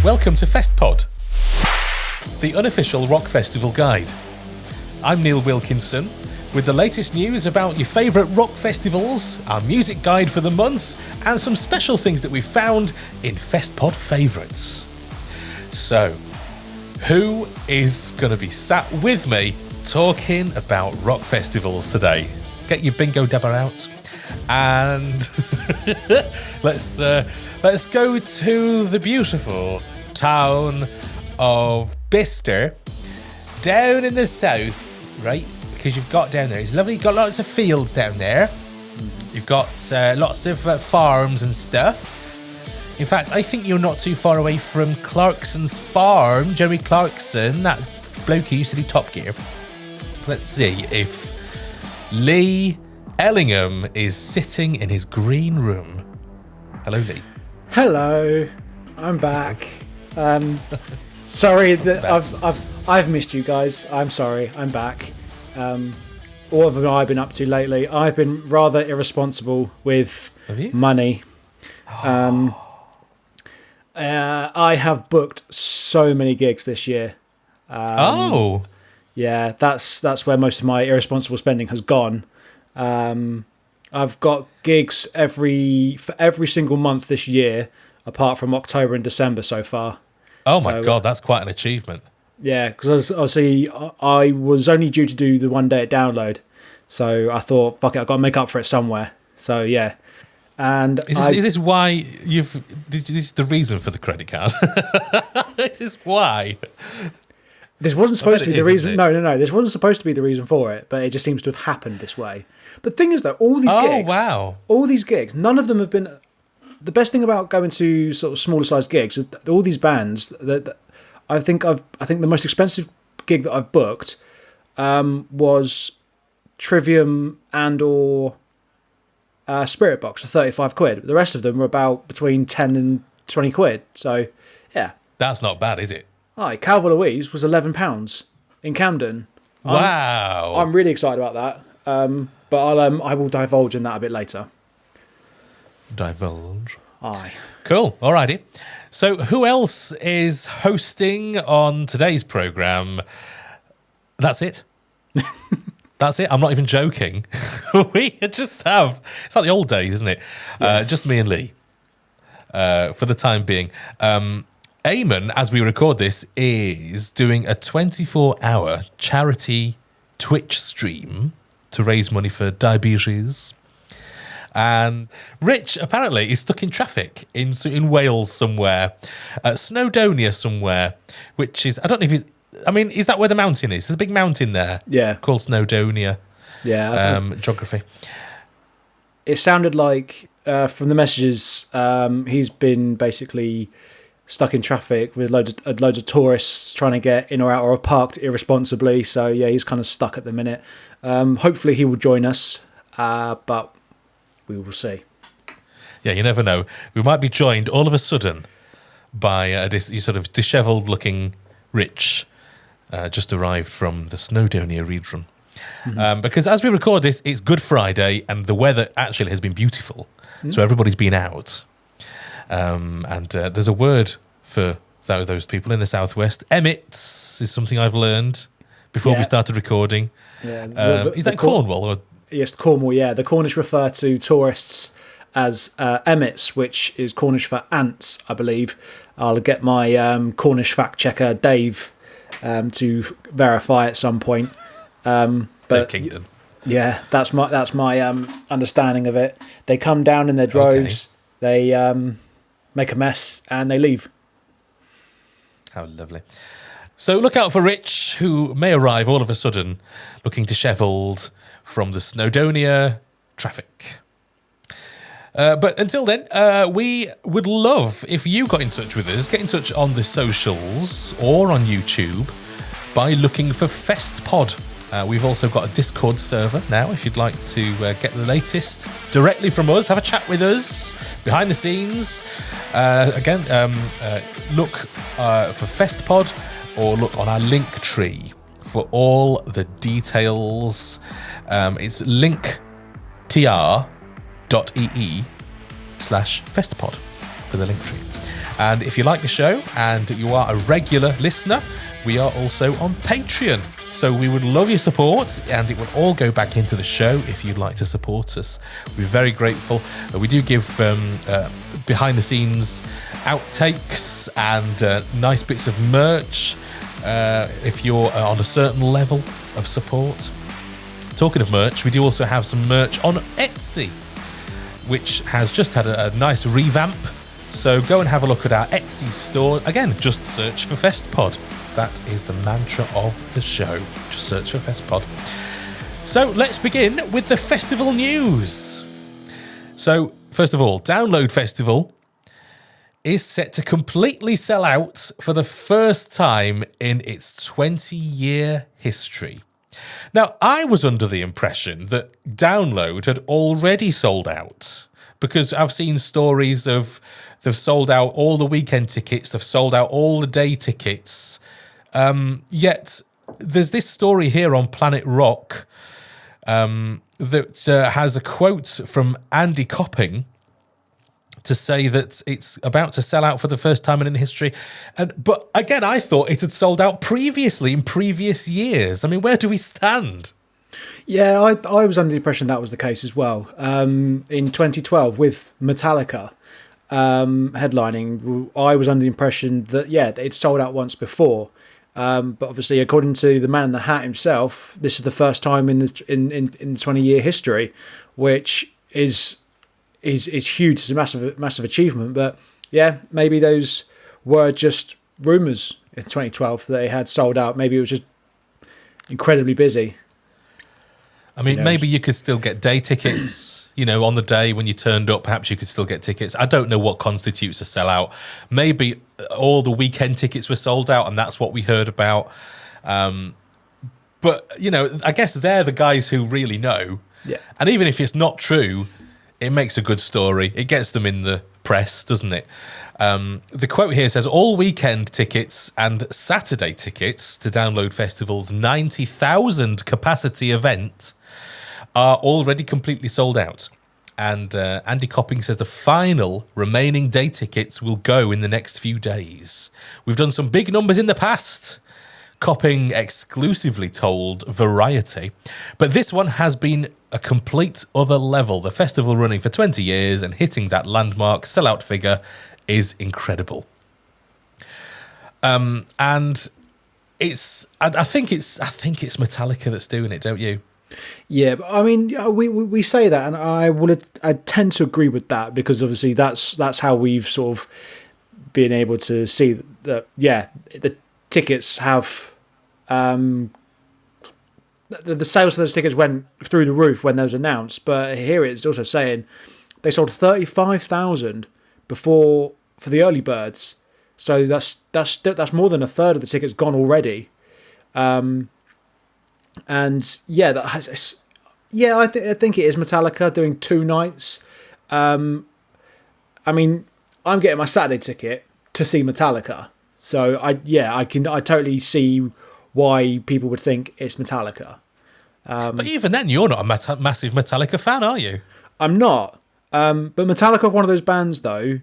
Welcome to Festpod, the unofficial rock festival guide. I'm Neil Wilkinson with the latest news about your favourite rock festivals, our music guide for the month, and some special things that we've found in Festpod Favourites. So, who is going to be sat with me talking about rock festivals today? Get your bingo dabber out and let's go to the beautiful town of Bicester, down in the south, right? Because you've got down there, it's lovely. You've got lots of fields down there. You've got lots of farms and stuff. In fact, I think you're not too far away from Clarkson's farm. Jeremy Clarkson, that bloke who used to do Top Gear. Let's see if Lee Ellingham is sitting in his green room. Hello, Lee. Hello, I'm back. Sorry that I've missed you guys. I'm sorry, I'm back. What have I been up to lately? I've been rather irresponsible with money. I have booked so many gigs this year. Yeah, that's where most of my irresponsible spending has gone. I've got gigs for every single month this year, apart from October and December so far. Oh my God, that's quite an achievement. Yeah, because obviously I was only due to do the one day at Download, so I thought, fuck it, I've got to make up for it somewhere. So yeah. And is this why this is the reason for the credit card? This is why. This wasn't supposed to be the reason. No. This wasn't supposed to be the reason for it, but it just seems to have happened this way. But the thing is, though, all these gigs, none of them have been. The best thing about going to sort of smaller sized gigs is that all these bands that I think the most expensive gig that I've booked was Trivium and/or Spirit Box for £35. The rest of them were about between 10 and 20 quid. So yeah, that's not bad, is it? Hi, Calvin Louise was £11 in Camden. Wow, I'm really excited about that. But I will divulge in that a bit later. Divulge. Aye. Cool. Alrighty. So who else is hosting on today's programme? That's it. That's it. I'm not even joking. We just have... It's like the old days, isn't it? Yeah. Just me and Lee for the time being. Eamon, as we record this, is doing a 24-hour charity Twitch stream to raise money for diabetes. And Rich, apparently, is stuck in traffic in Wales somewhere, Snowdonia somewhere, which is... I don't know if he's... I mean, is that where the mountain is? There's a big mountain there. Yeah. Called Snowdonia. Yeah. Geography. It sounded like, from the messages, he's been basically stuck in traffic with loads of tourists trying to get in or out or parked irresponsibly. So, yeah, he's kind of stuck at the minute. Hopefully he will join us, but we will see. Yeah, you never know. We might be joined all of a sudden by a sort of dishevelled-looking Rich, just arrived from the Snowdonia region. Mm-hmm. Because as we record this, it's Good Friday, and the weather actually has been beautiful. Mm-hmm. So everybody's been out. And there's a word for those people in the southwest. Emmets is something I've learned before we started recording. Yeah. Is that Cornwall? Or? Yes, Cornwall, yeah. The Cornish refer to tourists as emmets, which is Cornish for ants, I believe. I'll get my Cornish fact checker, Dave, to verify at some point. But Kingdom. Yeah, that's my understanding of it. They come down in their droves, they make a mess, and they leave. How lovely. So look out for Rich, who may arrive all of a sudden, looking dishevelled from the Snowdonia traffic. But until then, we would love if you got in touch with us. Get in touch on the socials or on YouTube by looking for Festpod. We've also got a Discord server now if you'd like to get the latest directly from us. Have a chat with us behind the scenes. Again, look for Festpod or look on our link tree for all the details. It's linktr.ee/Festpod for the link tree. And if you like the show and you are a regular listener, we are also on Patreon. So we would love your support, and it will all go back into the show if you'd like to support us. We're very grateful. We do give behind-the-scenes outtakes and nice bits of merch if you're on a certain level of support. Talking of merch, we do also have some merch on Etsy, which has just had a nice revamp. So go and have a look at our Etsy store. Again, just search for Festpod. That is the mantra of the show. Just search for Festpod. So let's begin with the festival news. So first of all, Download Festival is set to completely sell out for the first time in its 20-year history. Now, I was under the impression that Download had already sold out, because I've seen stories of they've sold out all the weekend tickets, they've sold out all the day tickets. Yet there's this story here on Planet Rock that has a quote from Andy Copping to say that it's about to sell out for the first time in history. But again, I thought it had sold out previously in previous years. I mean, where do we stand? Yeah, I was under the impression that was the case as well. In 2012 with Metallica headlining, I was under the impression that, yeah, it sold out once before. But obviously, according to the man in the hat himself, this is the first time in 20-year history, which is huge. It's a massive achievement. But yeah, maybe those were just rumours in 2012 that they had sold out. Maybe it was just incredibly busy. I mean, maybe you could still get day tickets, on the day when you turned up, perhaps you could still get tickets. I don't know what constitutes a sellout. Maybe all the weekend tickets were sold out and that's what we heard about. But, I guess they're the guys who really know. Yeah. And even if it's not true, it makes a good story. It gets them in the press, doesn't it? The quote here says, all weekend tickets and Saturday tickets to Download Festival's 90,000 capacity event are already completely sold out. And Andy Copping says the final remaining day tickets will go in the next few days. We've done some big numbers in the past, Copping exclusively told Variety. But this one has been a complete other level. The festival running for 20 years and hitting that landmark sellout figure is incredible. And I think it's Metallica that's doing it, don't you? Yeah, but I mean, we say that, and I tend to agree with that, because obviously that's how we've sort of been able to see that. Yeah, the tickets have the sales of those tickets went through the roof when those announced. But here it's also saying they sold 35,000 before for the early birds, so that's more than a third of the tickets gone already. And yeah, I think it is Metallica doing 2 nights. I mean, I'm getting my Saturday ticket to see Metallica, so I totally see why people would think it's Metallica. But even then, you're not a massive Metallica fan, are you? I'm not. But Metallica are one of those bands, though.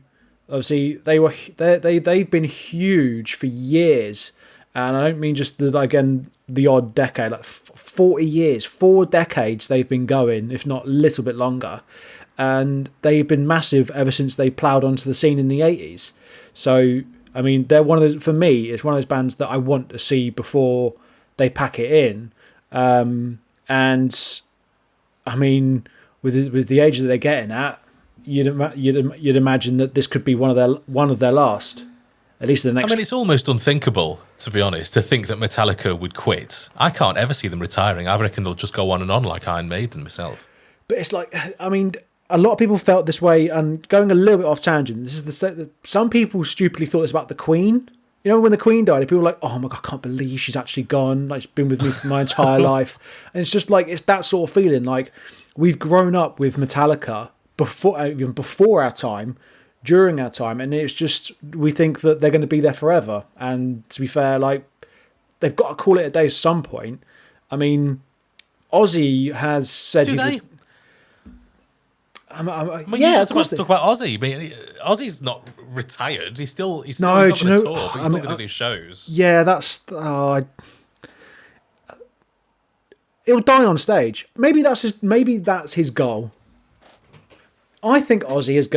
Obviously, they've been huge for years. And I don't mean just the odd decade, like 40 years, 4 decades they've been going, if not a little bit longer. And they've been massive ever since they ploughed onto the scene in the 80s. So, I mean, they're one of those, for me, it's one of those bands that I want to see before they pack it in. And, I mean, with the age that they're getting at, you'd imagine that this could be one of their last. At least the next. I mean, it's almost unthinkable, to be honest, to think that Metallica would quit. I can't ever see them retiring. I reckon they'll just go on and on like Iron Maiden myself. But it's like, I mean, a lot of people felt this way, and going a little bit off tangent, this is some people stupidly thought this about the Queen. When the Queen died, people were like, oh my God, I can't believe she's actually gone. Like, she's been with me for my entire life. And it's just like, it's that sort of feeling. Like, we've grown up with Metallica even before our time, during our time, and it's just, we think that they're going to be there forever. And to be fair, like, they've got to call it a day at some point. I mean, Ozzy has said... Do they? yeah, just about to talk about Ozzy. I mean, Ozzy's not retired. He's not no, going to tour, but he's still going to do shows. Yeah, that's. He'll die on stage. Maybe that's his goal. I think Ozzy is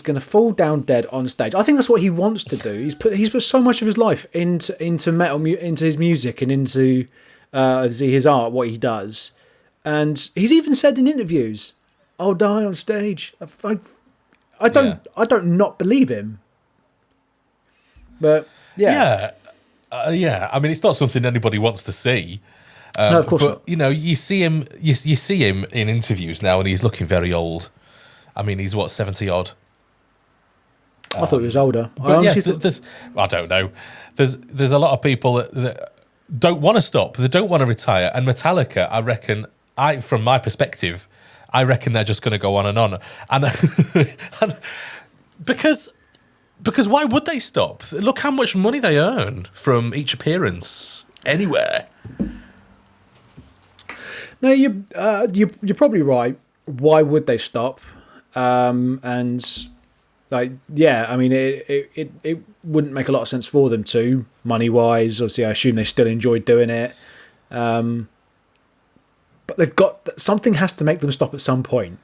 gonna fall down dead on stage. I think that's what he wants to do. He's put so much of his life into metal, into his music, and into his art, what he does. And he's even said in interviews, "I'll die on stage." I don't not believe him. But yeah. I mean, it's not something anybody wants to see. No, of course not. You know, you see him in interviews now, and he's looking very old. I mean, he's 70 odd. I thought he was older. But I don't know. There's a lot of people that don't want to stop. They don't want to retire. And Metallica, I reckon, from my perspective, I reckon they're just going to go on and on. And because why would they stop? Look how much money they earn from each appearance anywhere. No, you're probably right. Why would they stop? And like, yeah, I mean, it wouldn't make a lot of sense for them to, money wise. Obviously, I assume they still enjoy doing it. But they've got something has to make them stop at some point.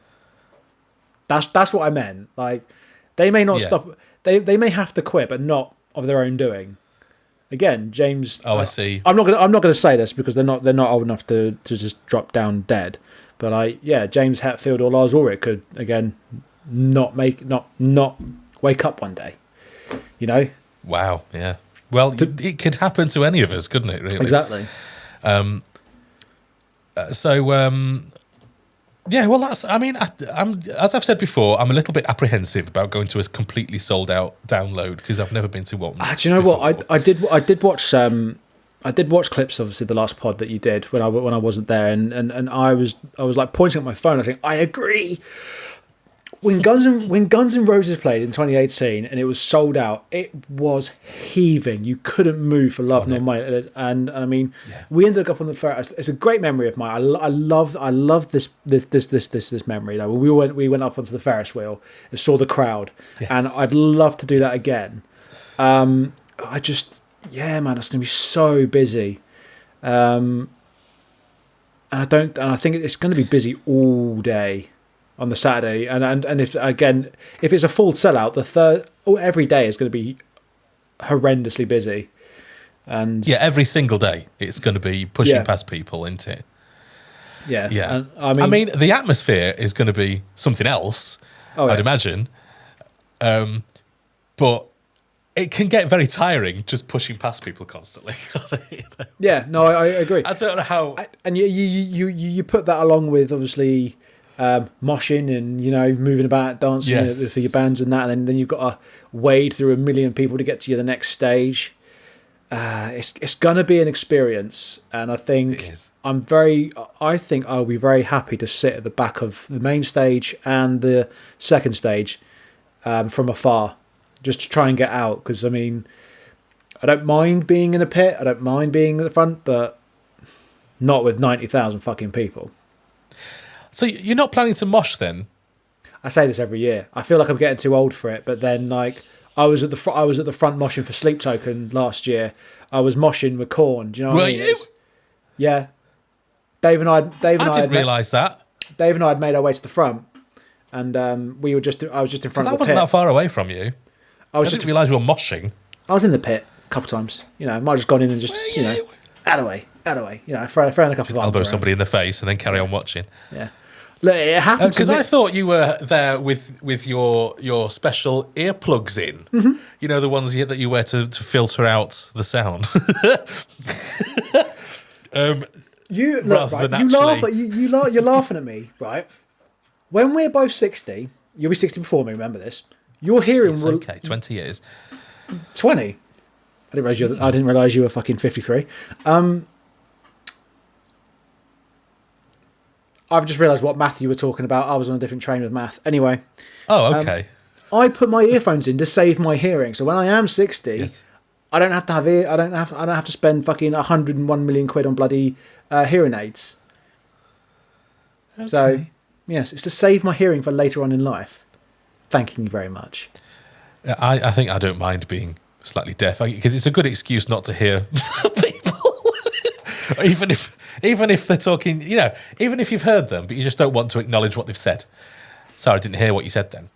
That's what I meant. Like, they may not stop. They may have to quit, but not of their own doing. Again, James. Oh, I see. I'm not gonna say this because they're not old enough to just drop down dead. But James Hetfield or Lars Ulrich could again not wake up one day. You know. Wow. Yeah. Well, it could happen to any of us, couldn't it? Really. Exactly. Yeah. Well, that's. I mean, I'm as I've said before, I'm a little bit apprehensive about going to a completely sold out download because I've never been to one. Do you know what? I did watch. I did watch clips, obviously, the last pod that you did when I wasn't there, and I was like pointing at my phone. I think I agree. When Guns N' Roses played in 2018 and it was sold out, it was heaving. You couldn't move for love nor money. And I mean, we ended up on the Ferris. It's a great memory of mine. I love this memory. Like, we went up onto the Ferris wheel and saw the crowd, and I'd love to do that again. Man, it's going to be so busy. And I think it's going to be busy all day on the Saturday. And if it's a full sellout, every day is going to be horrendously busy. And every single day it's going to be pushing past people, isn't it? Yeah. Yeah. I mean, the atmosphere is going to be something else, I'd imagine. But it can get very tiring just pushing past people constantly. Yeah, no, I agree. I don't know how. And you put that along with obviously moshing and moving about, dancing for your bands and that, and then you've got to wade through a million people to get to the next stage. It's gonna be an experience, and I think it is. I think I'll be very happy to sit at the back of the main stage and the second stage from afar. Just to try and get out, because I mean, I don't mind being in a pit, I don't mind being at the front, but not with 90,000 fucking people. So you're not planning to mosh then? I say this every year. I feel like I'm getting too old for it, but then like I was at the front moshing for Sleep Token last year. I was moshing with Korn. Do you know what I mean? You? Yeah. Dave and I didn't realise that. Dave and I had made our way to the front, and I was just in front of the pit. That wasn't that far away from you. I didn't realise you were moshing. I was in the pit a couple of times. I might have just gone in and just, out of the way. Throwing a couple of arms elbow around. somebody in the face and then carry on watching. Yeah. Look, it happened because I thought you were there with your special earplugs in. Mm-hmm. The ones that you wear to filter out the sound. You're laughing at me, right? When we're both 60, you'll be 60 before me. Remember this. Your hearing will 20 years. 20. I didn't realise you were fucking 53. I've just realised what math you were talking about. I was on a different train with math. Anyway. Oh, okay. I put my earphones in to save my hearing. So when I am 60, I don't have to I don't have to spend fucking 101 million quid on bloody hearing aids. Okay. So Yes, it's to save my hearing for later on in life. Thank you very much. I think I don't mind being slightly deaf because it's a good excuse not to hear people. even if they're talking, even if you've heard them, but you just don't want to acknowledge what they've said. Sorry, I didn't hear what you said then.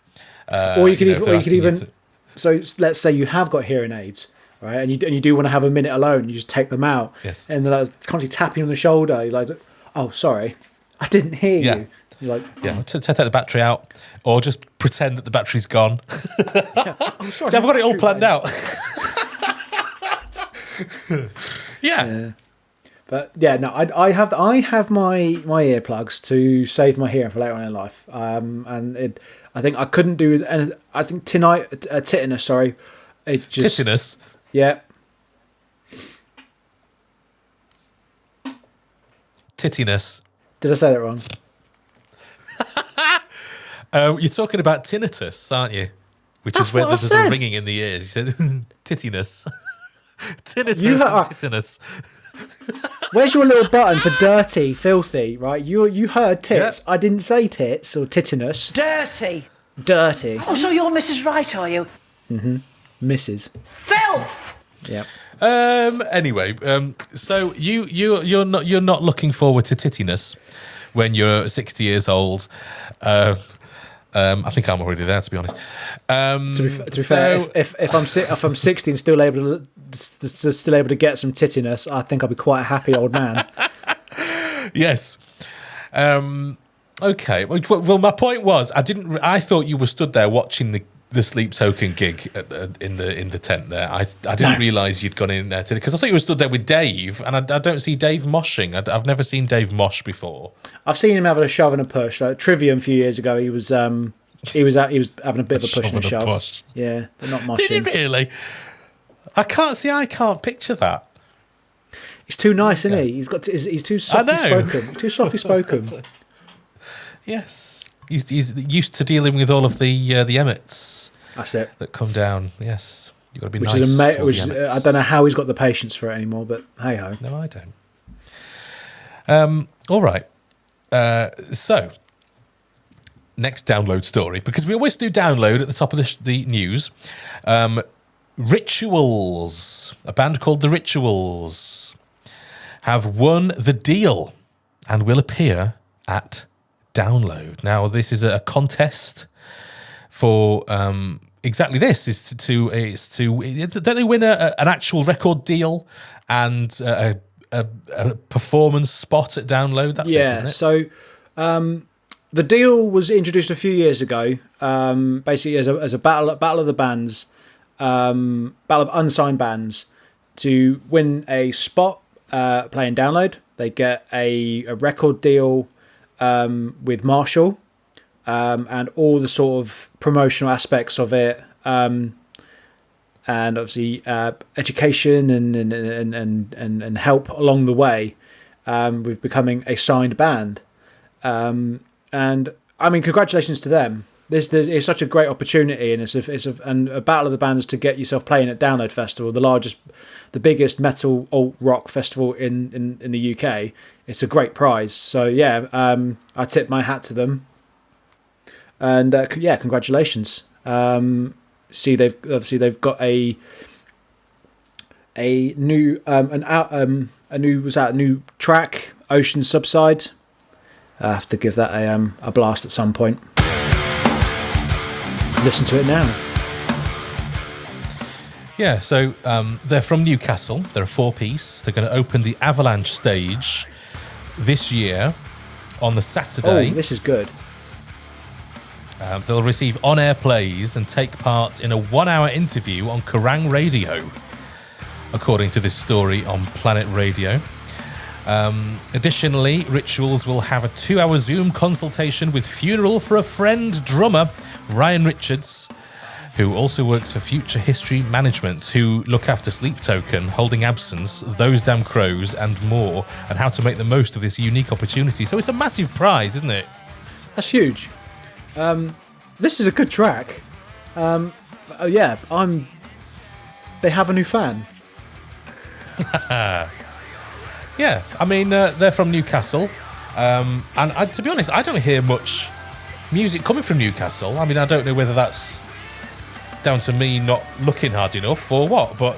Or you could even. So let's say you have got hearing aids, right? And you do want to have a minute alone. You just take them out. Yes. And they're like constantly tapping on the shoulder. You're like, oh, sorry, I didn't hear you. You're like, yeah, take the battery out, or just pretend that the battery's gone. Yeah. Oh, sorry, See, I've got it all planned out. Yeah. But yeah, no, I have my earplugs to save my hearing for later on in life. And I think I couldn't do, and I think tinnitus. Sorry, it just tinnitus. Yeah. Tittiness. Did I say that wrong? You're talking about tinnitus, aren't you? Which is where there's a ringing in the ears. You said tittiness. Tinnitus and tittiness. Where's your little button for dirty, filthy, right? You heard tits. Yeah. I didn't say tits or tittiness. Dirty. Oh, so you're Mrs. Right, are you? Mm-hmm. Mrs. Filth! Yeah. Anyway, so you're not looking forward to tittiness when you're 60 years old. I think I'm already there, to be honest. To be fair, if I'm 60 and still able to get some tittiness, I think I'll be quite a happy old man. Yes. Okay. Well, my point was, I thought you were stood there watching the Sleep Token gig in the tent there. I didn't realise you'd gone in there today because I thought you were stood there with Dave, and I don't see Dave moshing. I've never seen Dave mosh before. I've seen him having a shove and a push. Like Trivium a few years ago, he was having a bit of a push and a shove. Push. Yeah, but not moshing. Did he really? I can't picture that. He's too nice, isn't he? He's too softly spoken. Too softly spoken. Yes. He's used to dealing with all of the Emmets. That's it. That come down. Yes, you got to be which nice. Is I don't know how he's got the patience for it anymore, but hey ho. No, I don't. All right. So next download story, because we always do download at the top of the news. Rituals, a band called The Rituals, have won the deal and will appear at Download. Now, this is a contest for exactly this. Don't they win an actual record deal and a performance spot at Download? That's it, isn't it? So the deal was introduced a few years ago, basically as a battle of the bands, battle of unsigned bands. To win a spot playing Download, they get a record deal with Marshall, and all the sort of promotional aspects of it, and obviously education and help along the way with becoming a signed band. And I mean, congratulations to them. It's such a great opportunity, and it's a battle of the bands to get yourself playing at Download Festival, the biggest metal alt rock festival in the UK. It's a great prize. So yeah, I tip my hat to them, and congratulations. See, they've got a new a new track, Ocean Subside. I have to give that a blast at some point. Let's listen to it now. Yeah, so they're from Newcastle. They're a 4-piece. They're going to open the Avalanche stage this year on the Saturday. Oh, this is good. They'll receive on-air plays and take part in a 1-hour interview on Kerrang Radio, according to this story on Planet Radio. Additionally, Rituals will have a 2-hour Zoom consultation with Funeral for a Friend drummer Ryan Richards, who also works for Future History Management, who look after Sleep Token, Holding Absence, Those Damn Crows, and more, and how to make the most of this unique opportunity. So it's a massive prize, isn't it? That's huge. This is a good track. They have a new fan. Yeah, I mean, they're from Newcastle. And to be honest, I don't hear much music coming from Newcastle. I mean, I don't know whether that's down to me not looking hard enough or what, but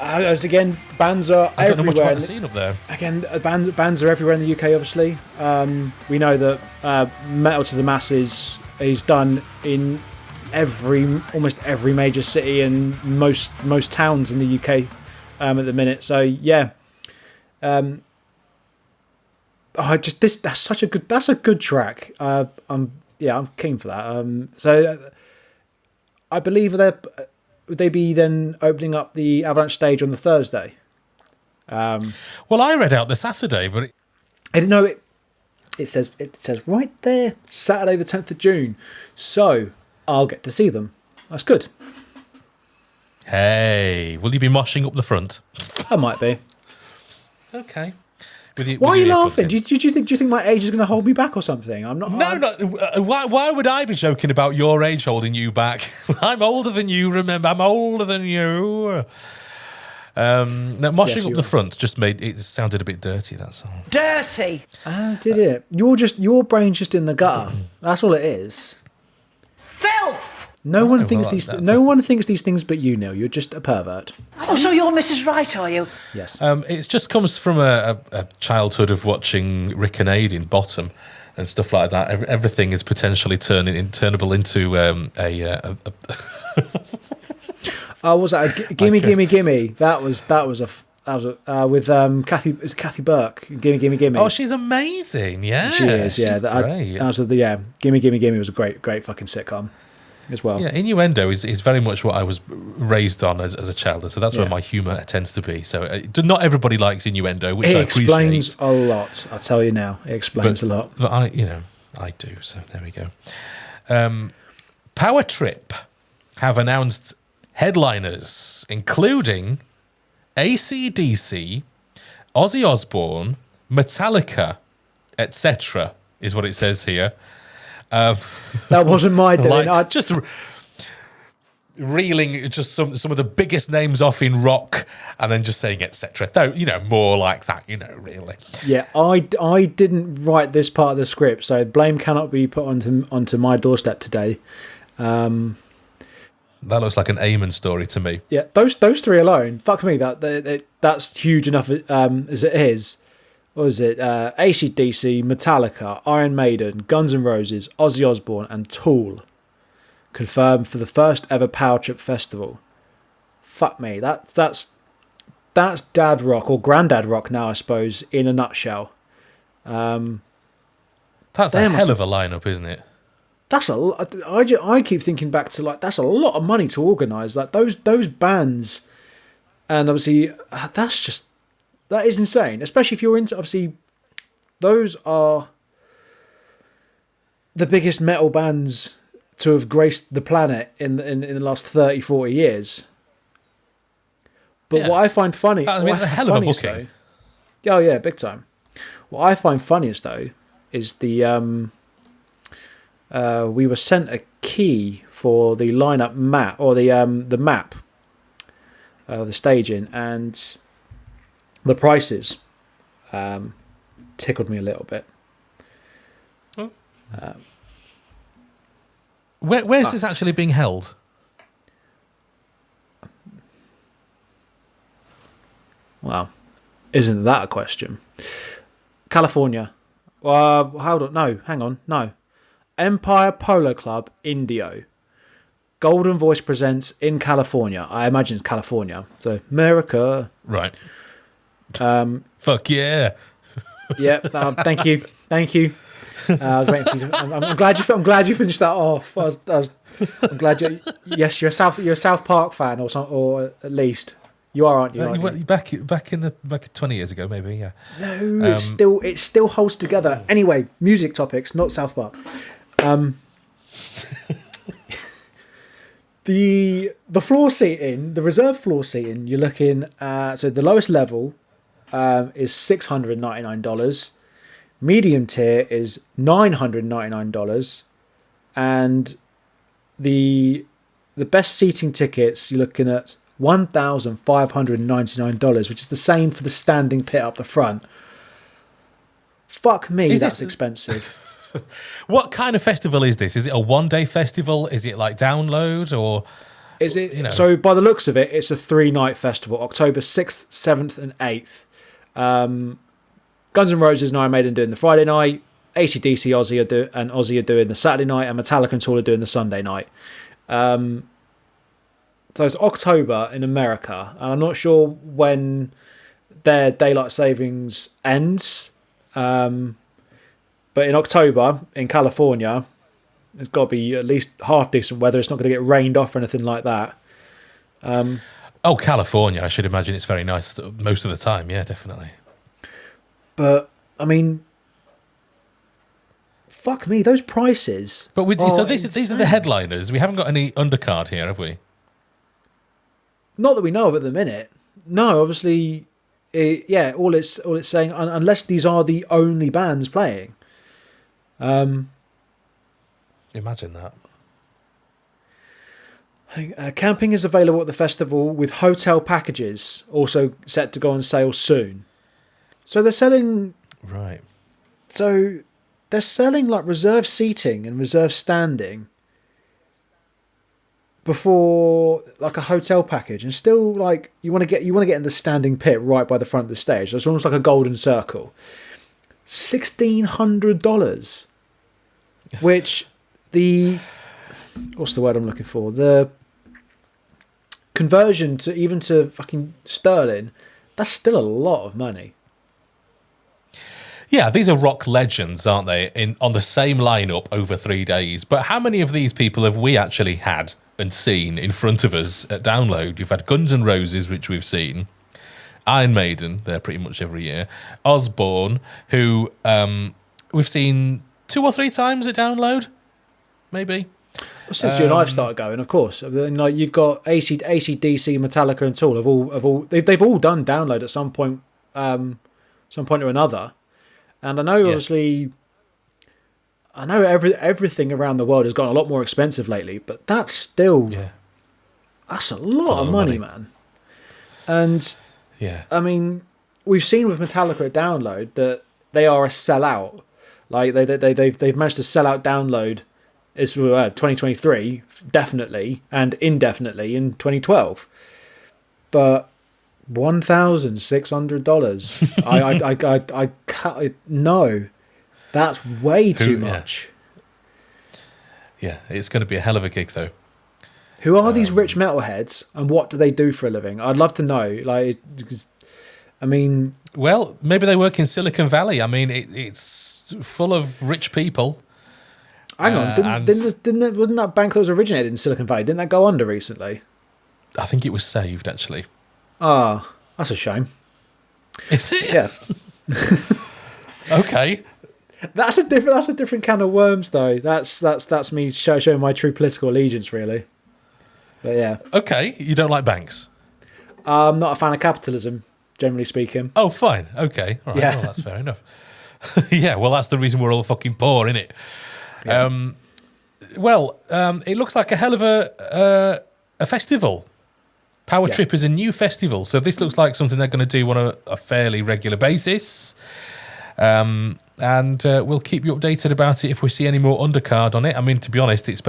again, bands are I don't know everywhere. much about the scene up there. Again, bands are everywhere in the UK. Obviously, we know that Metal to the Masses is done in almost every major city and most towns in the UK at the minute. So yeah, that's a good track. I'm keen for that. So I believe would they be then opening up the Avalanche stage on the Thursday? Well, I read out the Saturday, but I didn't know it. It says right there, Saturday the 10th of June. So I'll get to see them. That's good. Hey, will you be moshing up the front? I might be. Okay. Why are you laughing? Do you think my age is going to hold me back or something? I'm not. No. Why would I be joking about your age holding you back? I'm older than you. Remember, I'm older than you. Now, moshing up the front just made it sounded a bit dirty. That's all. Dirty. Did it? Your brain's just in the gutter. That's all it is. Filth. No one thinks these things, but you, Neil. You're just a pervert. Oh, so you're Mrs. Right, are you? Yes. It just comes from a childhood of watching Rick and Aid in Bottom and stuff like that. Everything is potentially turnable into a. Oh, was that gimme? That was with Kathy Burke. Gimme. Oh, she's amazing. Yeah, she is. Yeah, she's great. Gimme was a great fucking sitcom as well. Yeah, innuendo is very much what I was raised on as a child, and so that's where my humour tends to be. So not everybody likes innuendo, which I appreciate. It explains a lot. I'll tell you now, it explains a lot. But I do. So there we go. Power Trip have announced headliners, including AC/DC, Ozzy Osbourne, Metallica, etc. is what it says here. That wasn't my doing. Just reeling just some of the biggest names off in rock and then just saying etc. Though, more like that, really. Yeah, I didn't write this part of the script, so blame cannot be put onto my doorstep today. That looks like an Eamon story to me. Yeah, those three alone, fuck me, that's huge enough as it is. What was it? AC/DC, Metallica, Iron Maiden, Guns N' Roses, Ozzy Osbourne, and Tool confirmed for the first ever Power Trip Festival. Fuck me, that's dad rock or granddad rock now, I suppose, in a nutshell. That's a hell of a lineup, isn't it? That's I keep thinking back to that's a lot of money to organise. Like those bands, and obviously that is insane. Especially if you're into, obviously, those are the biggest metal bands to have graced the planet in the last 30, 40 years. But what I find funny, it's a hell of a booking. Oh yeah, big time. What I find funniest though is we were sent a key for the lineup map or the map, the staging, and the prices tickled me a little bit. Where's this actually being held? Well, isn't that a question? California. Hold on. No, hang on. No. Empire Polo Club, Indio. Golden Voice presents in California. I imagine it's California. So, America. Right. Fuck yeah. Yeah. Thank you. I was waiting for you I'm glad you finished that off. I'm glad you're a South Park fan or at least you are, aren't you? Back 20 years ago, maybe. Yeah. No, it still holds together. Anyway, music topics, not South Park. The floor seating, the reserve floor seating, you're looking at, so the lowest level is $699. Medium tier is $999, and the best seating tickets you're looking at $1,599, which is the same for the standing pit up the front. Fuck me, that's expensive. What kind of festival is this? Is it a one-day festival? Is it like download, or is it? So by the looks of it, it's a 3-night festival. October 6th, 7th, and 8th. Guns N' Roses and Iron Maiden doing the Friday night. AC/DC, Ozzy are doing the Saturday night, and Metallica and Tool are doing the Sunday night. So it's October in America, and I'm not sure when their daylight savings ends. But in October in California, it's got to be at least half decent weather. It's not going to get rained off or anything like that. California! I should imagine it's very nice most of the time. Yeah, definitely. But I mean, fuck me, those prices. But these are the headliners. We haven't got any undercard here, have we? Not that we know of at the minute. No, obviously, all it's saying, unless these are the only bands playing. Imagine that. Camping is available at the festival with hotel packages also set to go on sale soon. So they're selling... Right. So they're selling like reserve seating and reserve standing before like a hotel package, and still like you want to get in the standing pit right by the front of the stage. So it's almost like a golden circle. $1,600, which what's the word I'm looking for? The conversion to fucking sterling, that's still a lot of money. Yeah, these are rock legends, aren't they? On the same lineup over 3 days. But how many of these people have we actually had and seen in front of us at Download? You've had Guns N' Roses, which we've seen. Iron Maiden, they're pretty much every year. Osbourne, who we've seen 2 or 3 times at Download, maybe. Well, since you and I've started going, of course. Like you've got AC/DC, Metallica, and Tool. They've all done Download at some point or another. And I know, obviously, everything around the world has gotten a lot more expensive lately, but that's still that's a lot of money, man. And I mean, we've seen with Metallica at Download that they are a sellout. Like they've managed to sell out Download. It's 2023 definitely and indefinitely in 2012, but $1,600. I can't. No, that's way too much. Yeah, it's going to be a hell of a gig though. Who are these rich metalheads, and what do they do for a living? I'd love to know. Like, because, I mean, well, maybe they work in Silicon Valley. I mean, it's full of rich people. Hang on, wasn't that bank that was originated in Silicon Valley? Didn't that go under recently? I think it was saved actually. Ah, that's a shame. Is it? Yeah. Okay. That's a different can of worms, though. That's me showing my true political allegiance, really. But yeah. Okay, you don't like banks? I'm not a fan of capitalism, generally speaking. Oh, fine. Okay. All right. Yeah. Well, that's fair enough. Yeah. Well, that's the reason we're all fucking poor, isn't it? Yeah. It looks like a hell of a festival. Power Trip is a new festival, so this looks like something they're going to do on a fairly regular basis. And we'll keep you updated about it if we see any more undercard on it. I mean, to be honest, it's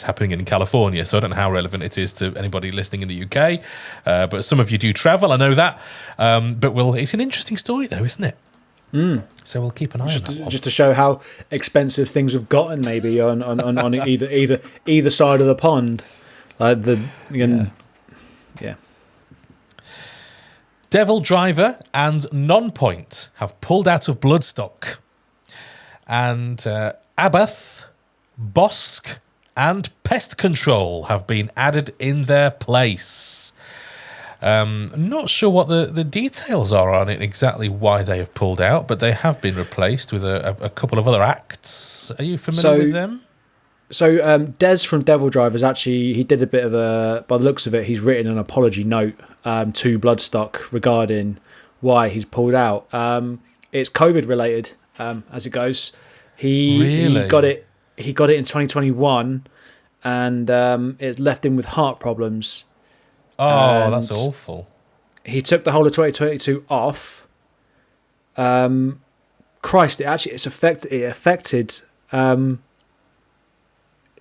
happening in California, so I don't know how relevant it is to anybody listening in the UK. But some of you do travel, I know that. But it's an interesting story, though, isn't it? Mm. So we'll keep an eye on that one. Just to show how expensive things have gotten, maybe on either side of the pond, like yeah. Devildriver and NonPoint have pulled out of Bloodstock, and Abbath, BOSSK, and Pest Control have been added in their place. Not sure what the details are on it, exactly why they have pulled out, but they have been replaced with a couple of other acts. Are you familiar with them? So Des from Devildriver he did a bit of by the looks of it, he's written an apology note to Bloodstock regarding why he's pulled out. It's COVID related, as it goes. He got it in 2021, and it left him with heart problems. Oh, that's awful. He took the whole of 2022 off. Christ, it affected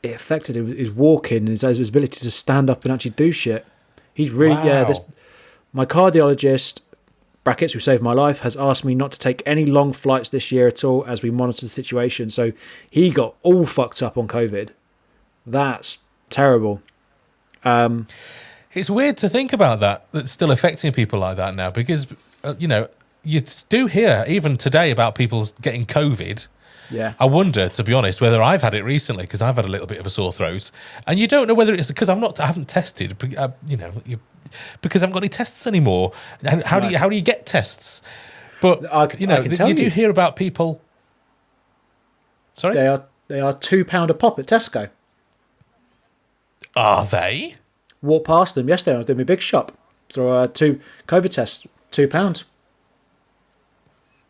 his walking, his ability to stand up and actually do shit. He's really my cardiologist (brackets who saved my life) has asked me not to take any long flights this year at all as we monitor the situation. So he got all fucked up on COVID. That's terrible. It's weird to think about that. That's still affecting people like that now, because you do hear even today about people getting COVID. Yeah, I wonder, to be honest, whether I've had it recently, because I've had a little bit of a sore throat, and you don't know whether it's because I haven't tested, because I haven't got any tests anymore. And how do you get tests? But you do hear about people. Sorry, they are £2 a pop at Tesco. Are they? Walked past them yesterday. I was doing my big shop, so 2 COVID tests, £2.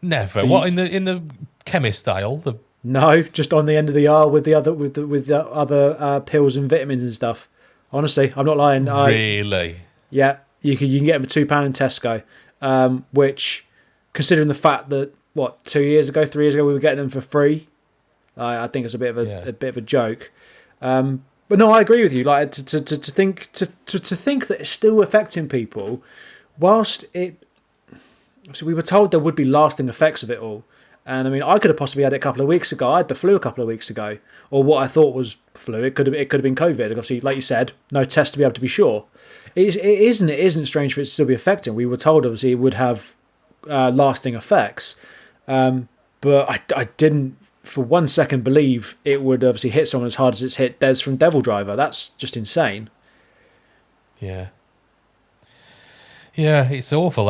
Never. What in the chemist aisle? No, just on the end of the aisle with the other pills and vitamins and stuff. Honestly, I'm not lying. Really? Yeah, you can get them for £2 in Tesco, which, considering the fact that 3 years ago we were getting them for free, I think it's a bit of a joke. But no, I agree with you. Like to think that it's still affecting people, whilst so we were told there would be lasting effects of it all. And I mean, I could have possibly had it a couple of weeks ago. I had the flu a couple of weeks ago, or what I thought was flu. It could have been COVID. Obviously, like you said, no test to be able to be sure. It isn't strange for it to still be affecting. We were told obviously it would have lasting effects, but I didn't for 1 second believe it would obviously hit someone as hard as it's hit Des from Devildriver. That's just insane. Yeah, it's awful.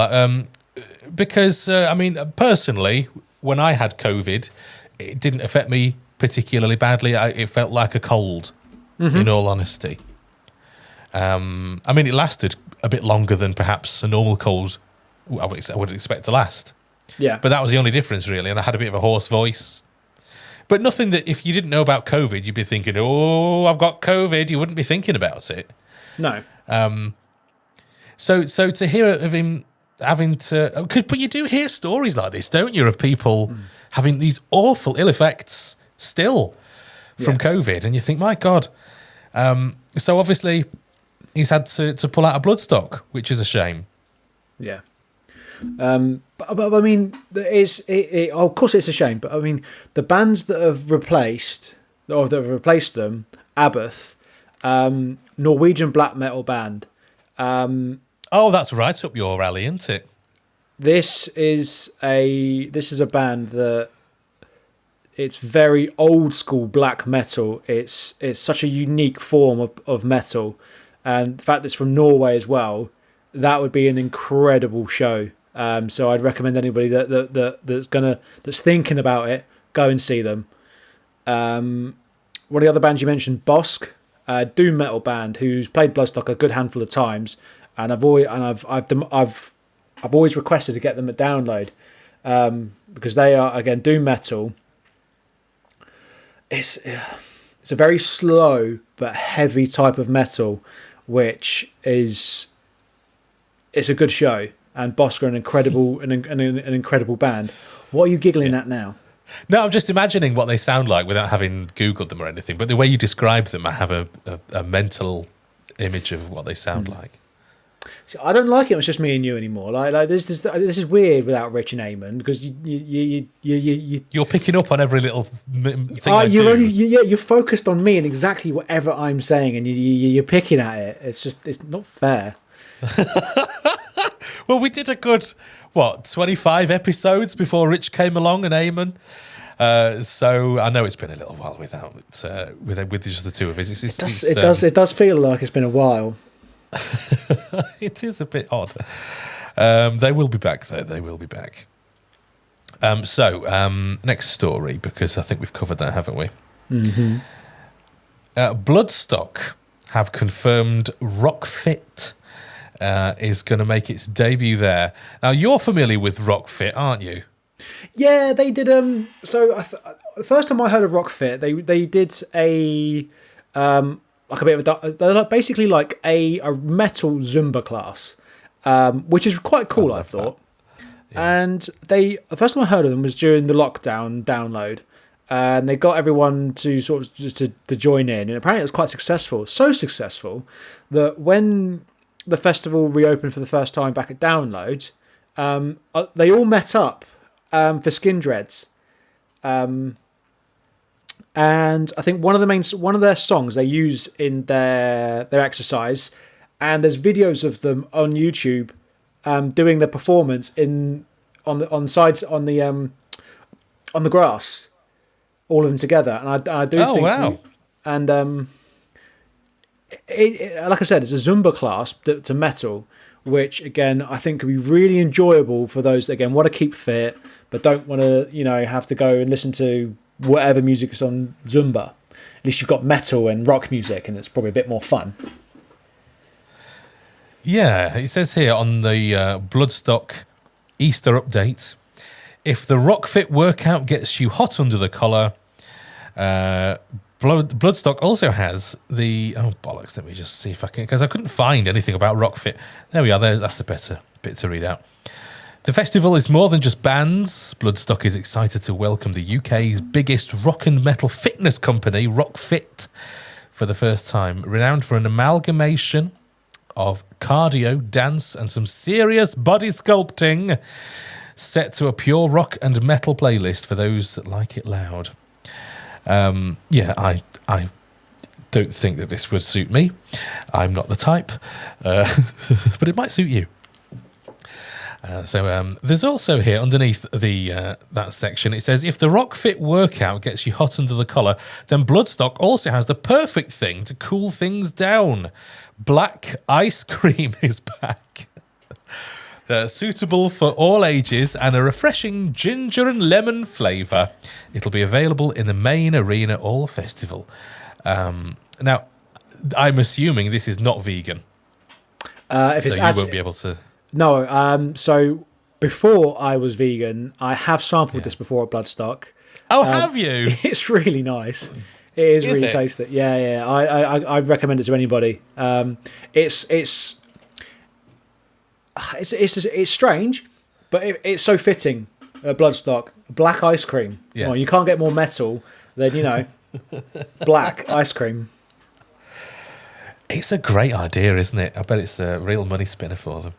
Because I mean, personally, when I had COVID, it didn't affect me particularly badly. It felt like a cold, in all honesty. I mean, it lasted a bit longer than perhaps a normal cold I would expect to last. Yeah. But that was the only difference, really. And I had a bit of a hoarse voice. But nothing that, if you didn't know about COVID, you'd be thinking, oh, I've got COVID. You wouldn't be thinking about it. No. So to hear of him having to... But you do hear stories like this, don't you, of people having these awful ill effects still from COVID. And you think, my God. So obviously, he's had to pull out a Bloodstock, which is a shame. Yeah. But I mean, of course it's a shame, but I mean, the bands that have replaced them, Abbath, Norwegian black metal band. Oh, that's right up your alley, isn't it? This is a band that it's very old school black metal. It's such a unique form of metal, and the fact it's from Norway as well. That would be an incredible show. So I'd recommend anybody that's thinking about it, go and see them. One of the other bands you mentioned, BOSSK, doom metal band who's played Bloodstock a good handful of times, and I've always requested to get them at download because they are, again, doom metal. It's a very slow but heavy type of metal, which is it's a good show. And BOSSK are an incredible band. What are you giggling at now? No, I'm just imagining what they sound like without having Googled them or anything. But the way you describe them, I have a mental image of what they sound like. See, I don't like it. It's just me and you anymore. Like this is weird without Rich and Eamon because you're picking up on every little thing I do. You're focused on me and exactly whatever I'm saying, and you're picking at it. It's not fair. Well, we did a good 25 episodes before Rich came along and Eamon. So I know it's been a little while with just the two of us. It does feel like it's been a while. It is a bit odd. They will be back, though. They will be back. Next story, because I think we've covered that, haven't we? Mm-hmm. Bloodstock have confirmed Rock FIT is going to make its debut there. Now, you're familiar with Rock FIT, aren't you? Yeah, they did. So the first time I heard of Rock FIT, they did a like a bit of they're basically like a metal Zumba class, which is quite cool. I thought. And the first time I heard of them was during the lockdown download. And they got everyone to sort of just to join in. And apparently it was quite successful. So successful that when the festival reopened for the first time back at Download, they all met up for Skin Dreads. And I think one of their songs they use in their exercise, and there's videos of them on YouTube doing their performance on the grass, all of them together. And I do think, wow. And like I said, it's a Zumba class to metal, which again I think could be really enjoyable for those that again want to keep fit but don't want to have to go and listen to whatever music is on Zumba. At least you've got metal and rock music, and it's probably a bit more fun. Yeah, it says here on the Bloodstock Easter update, if the Rock Fit workout gets you hot under the collar, Bloodstock also has the... Oh, bollocks, let me just see if I can... Because I couldn't find anything about Rock Fit. There we are, that's a better bit to read out. The festival is more than just bands. Bloodstock is excited to welcome the UK's biggest rock and metal fitness company, Rock Fit, for the first time. Renowned for an amalgamation of cardio, dance, and some serious body sculpting, set to a pure rock and metal playlist for those that like it loud. I don't think that this would suit me. I'm not the type, but it might suit you. So there's also here underneath the that section, it says, if the Rock Fit workout gets you hot under the collar, then Bloodstock also has the perfect thing to cool things down. Black ice cream is back. Suitable for all ages and a refreshing ginger and lemon flavour. It'll be available in the main arena all festival. Now, I'm assuming this is not vegan. If so it's you won't be able to... No, so before I was vegan, I have sampled this before at Bloodstock. Oh, have you? It's really nice. It is really tasty. Yeah. I recommend it to anybody. It's strange, but it's so fitting at Bloodstock. Black ice cream. Yeah. Well, you can't get more metal than, black ice cream. It's a great idea, isn't it? I bet it's a real money spinner for them.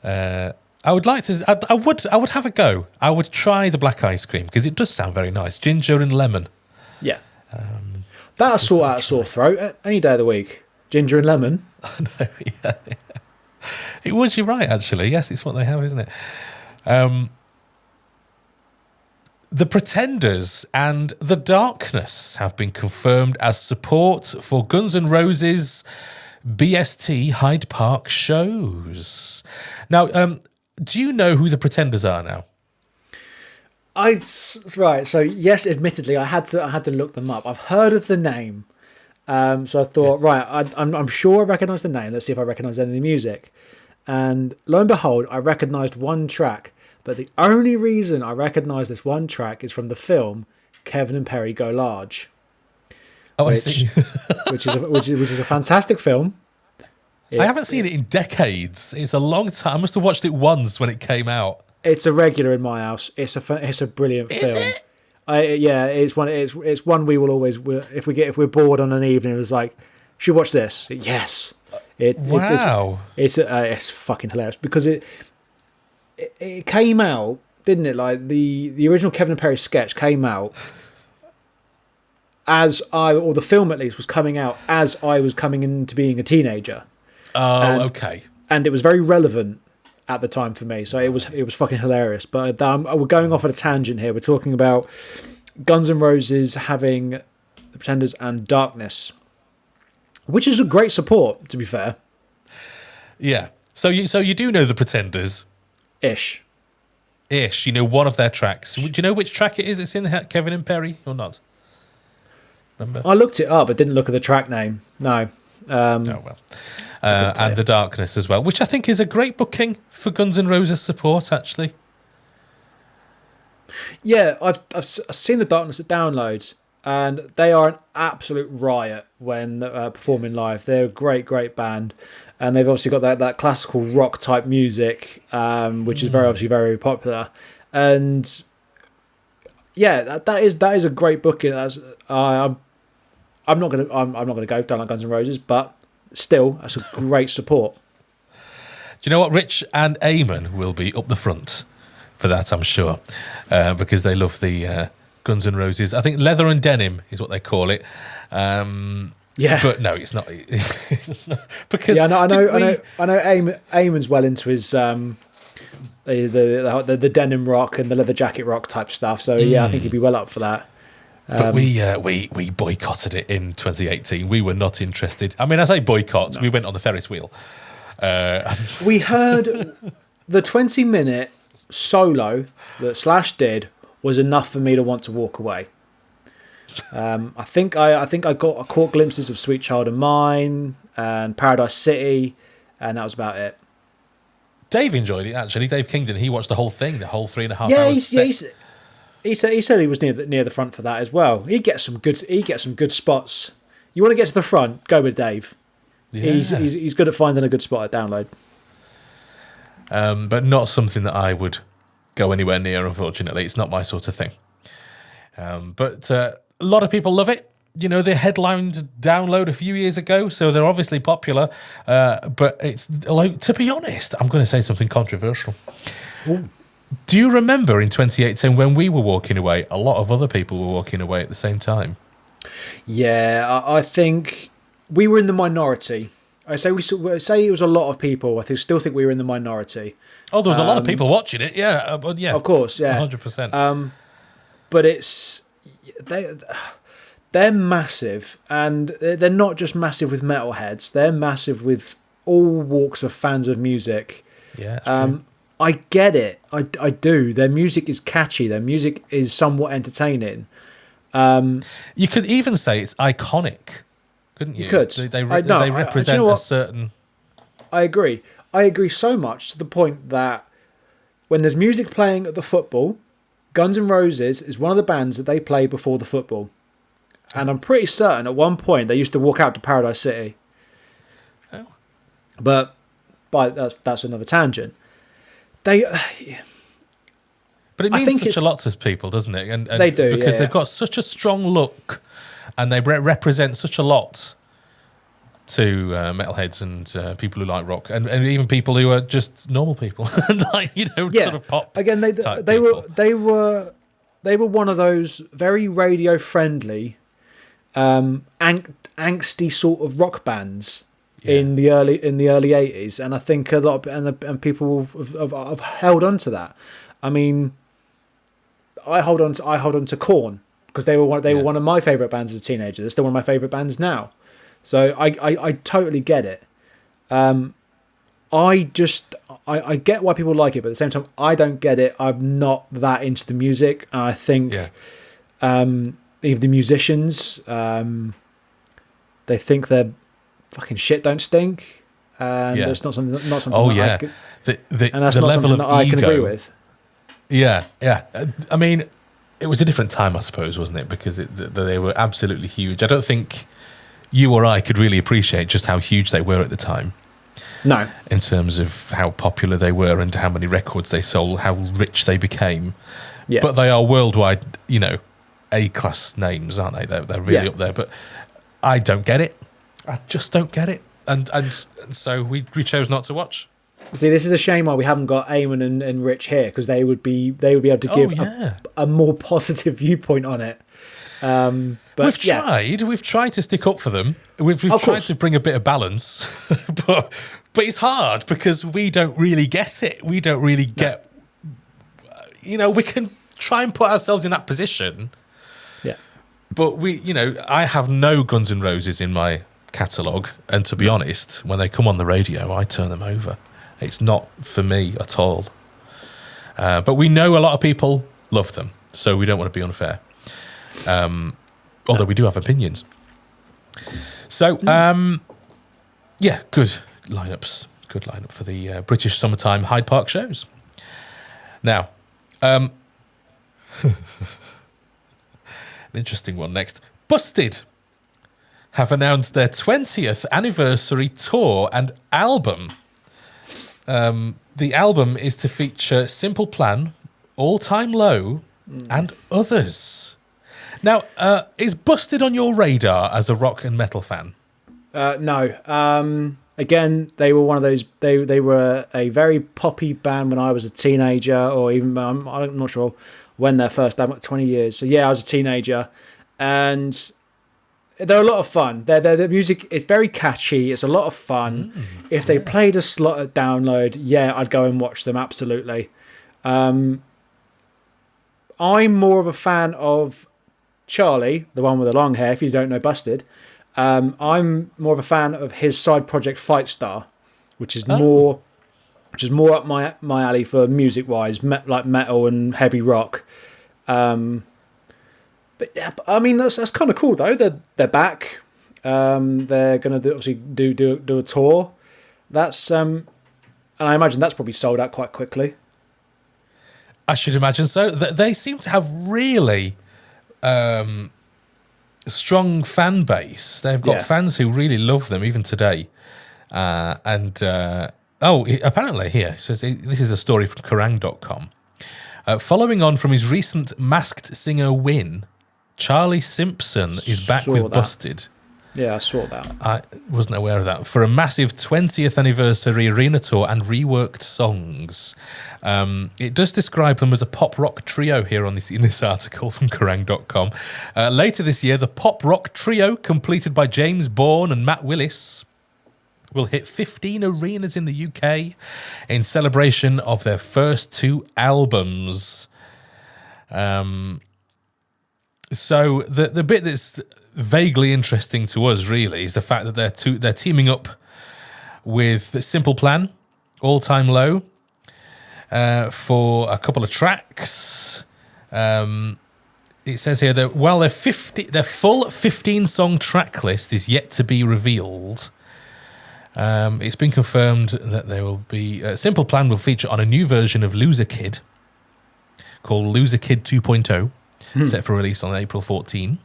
I would like to. I would have a go. I would try the black ice cream because it does sound very nice. Ginger and lemon. Yeah. That'll sort out a sore throat any day of the week. Ginger and lemon. No, yeah. It was. You're right. Actually, yes, it's what they have, isn't it? The Pretenders and The Darkness have been confirmed as support for Guns N' Roses' BST Hyde Park shows. Now, do you know who the Pretenders are now? Right. So yes, admittedly, I had to look them up. I've heard of the name, so I thought, right, I'm sure I recognise the name. Let's see if I recognise any of the music. And lo and behold, I recognised one track. But the only reason I recognise this one track is from the film Kevin and Perry Go Large. I see. which is a fantastic film. I haven't seen it in decades. It's a long time. I must have watched it once when it came out. It's a regular in my house. It's a brilliant film. Is it? It's one we will always, if we're bored on an evening, it's like, should we watch this? Yes. Wow. It's fucking hilarious because it came out, didn't it? Like the original Kevin and Perry sketch came out or the film at least was coming out as I was coming into being a teenager. Oh, okay. And it was very relevant at the time for me, so it was fucking hilarious. But we're going off at a tangent here. We're talking about Guns N' Roses having the Pretenders and Darkness, which is a great support, to be fair. Yeah. So you do know the Pretenders. Ish. You know one of their tracks. Do you know which track it is that's in Kevin and Perry or not? Remember? I looked it up, but didn't look at the track name. No. And The Darkness as well, which I think is a great booking for Guns N' Roses support, actually. Yeah, I've seen The Darkness at Downloads, and they are an absolute riot when performing live. They're a great band, and they've obviously got that classical rock type music, which is obviously very popular. And yeah, that is a great booking. I'm not gonna go. Don't like Guns N' Roses, but still, that's a great support. Do you know what? Rich and Eamon will be up the front for that, I'm sure, because they love the Guns N' Roses. I think leather and denim is what they call it. Yeah, but no, it's not. It's not because I know. Eamon's well into his the denim rock and the leather jacket rock type stuff. So yeah, I think he'd be well up for that. But we boycotted it in 2018. We were not interested. I mean, I say boycott. No. We went on the Ferris wheel. We heard the 20-minute solo that Slash did was enough for me to want to walk away. I think I caught glimpses of Sweet Child of Mine and Paradise City, and that was about it. Dave enjoyed it actually. Dave Kingdon, he watched the whole thing, the whole 3.5 hours. Yeah, he said he was near the front for that as well. He gets some good spots. You want to get to the front, go with Dave. Yeah. He's good at finding a good spot at download. But not something that I would go anywhere near, unfortunately. It's not my sort of thing. But a lot of people love it. You know, they headlined Download a few years ago, so they're obviously popular. But it's like, to be honest, I'm going to say something controversial. Ooh. Do you remember in 2018 when we were walking away, a lot of other people were walking away at the same time? Yeah, I think we were in the minority. I say it was a lot of people. Still think we were in the minority. Oh, there was a lot of people watching it. Yeah, yeah, of course, yeah, 100%. But they're massive, and they're not just massive with metalheads. They're massive with all walks of fans of music. Yeah, true. I get it. I do. Their music is catchy. Their music is somewhat entertaining. You could even say it's iconic, couldn't you? You could. They represent a certain... I agree. I agree so much to the point that when there's music playing at the football, Guns N' Roses is one of the bands that they play before the football. And I'm pretty certain at one point they used to walk out to Paradise City. Oh. But that's another tangent. But it means such a lot to people, doesn't it? And they do, because they've got such a strong look, and they represent such a lot to metalheads and people who like rock, and even people who are just normal people, like sort of pop. Again, they were one of those very radio friendly, angsty sort of rock bands. Yeah. In the early 80s, and I think a lot and people have held on to that. I mean, I hold on to Korn because they were one of my favorite bands as a teenager. They're still one of my favorite bands now, so I totally get it. I get why people like it, but at the same time, I don't get it. I'm not that into the music, and I think even the musicians, they think they're fucking shit don't stink, and it's not something. Oh yeah, and that's not something that I can agree with. Yeah. I mean, it was a different time, I suppose, wasn't it? Because they were absolutely huge. I don't think you or I could really appreciate just how huge they were at the time. No, in terms of how popular they were and how many records they sold, how rich they became. Yeah. But they are worldwide, A-class names, aren't they? They're really up there. But I don't get it. I just don't get it, and so we chose not to watch. See, this is a shame why we haven't got Eamon and Rich here, because they would be able to give a more positive viewpoint on it. But we've tried to stick up for them. We've tried to bring a bit of balance, but it's hard because we don't really get it. We don't really get. We can try and put ourselves in that position. Yeah, but I have no Guns N' Roses in my catalogue, and to be honest, when they come on the radio, I turn them over. It's not for me at all. But we know a lot of people love them, so we don't want to be unfair. Although we do have opinions. So, good lineups. Good lineup for the British Summertime Hyde Park shows. Now, An interesting one next. Busted have announced their 20th anniversary tour and album. The album is to feature Simple Plan, All Time Low, and others. Now, is Busted on your radar as a rock and metal fan? No. Again, they were one of those. They were a very poppy band when I was a teenager, or even I'm not sure when their first album, 20 years. So yeah, I was a teenager, and they're a lot of fun. Their music is very catchy. It's a lot of fun. If they played a slot at Download, yeah, I'd go and watch them, absolutely. I'm more of a fan of Charlie, the one with the long hair, if you don't know Busted. I'm more of a fan of his side project Fight Star, which is more up my alley for music-wise, like metal and heavy rock. But yeah, I mean that's kind of cool though. They're back. They're going to obviously do a tour. That's and I imagine that's probably sold out quite quickly. I should imagine so. They seem to have really strong fan base. They've got fans who really love them even today. Apparently here, so this is a story from Kerrang.com. Following on from his recent Masked Singer win, Charlie Simpson is back with Busted. Yeah, I saw that. I wasn't aware of that. For a massive 20th anniversary arena tour and reworked songs. It does describe them as a pop rock trio here in this article from Kerrang.com. Later this year, the pop rock trio, completed by James Bourne and Matt Willis, will hit 15 arenas in the UK in celebration of their first 2 albums. So the bit that's vaguely interesting to us, really, is the fact that they're teaming up with Simple Plan, All Time Low, for a couple of tracks. It says here that while their full 15-song track list is yet to be revealed, it's been confirmed that there will be Simple Plan will feature on a new version of Loser Kid called Loser Kid 2.0. Set for release on April 14.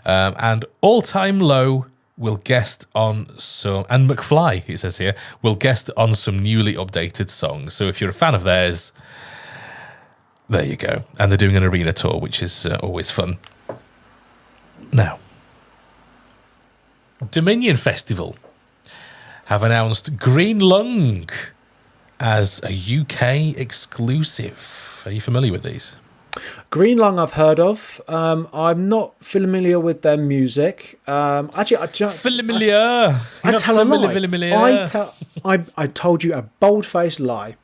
And All Time Low will guest on some... And McFly, it says here, will guest on some newly updated songs. So if you're a fan of theirs, there you go. And they're doing an arena tour, which is always fun. Now, Dominion Festival have announced Green Lung as a UK exclusive. Are you familiar with these? Green Lung I've heard of. I'm not familiar with their music. Actually, I tell a lie. I told you a bold-faced lie.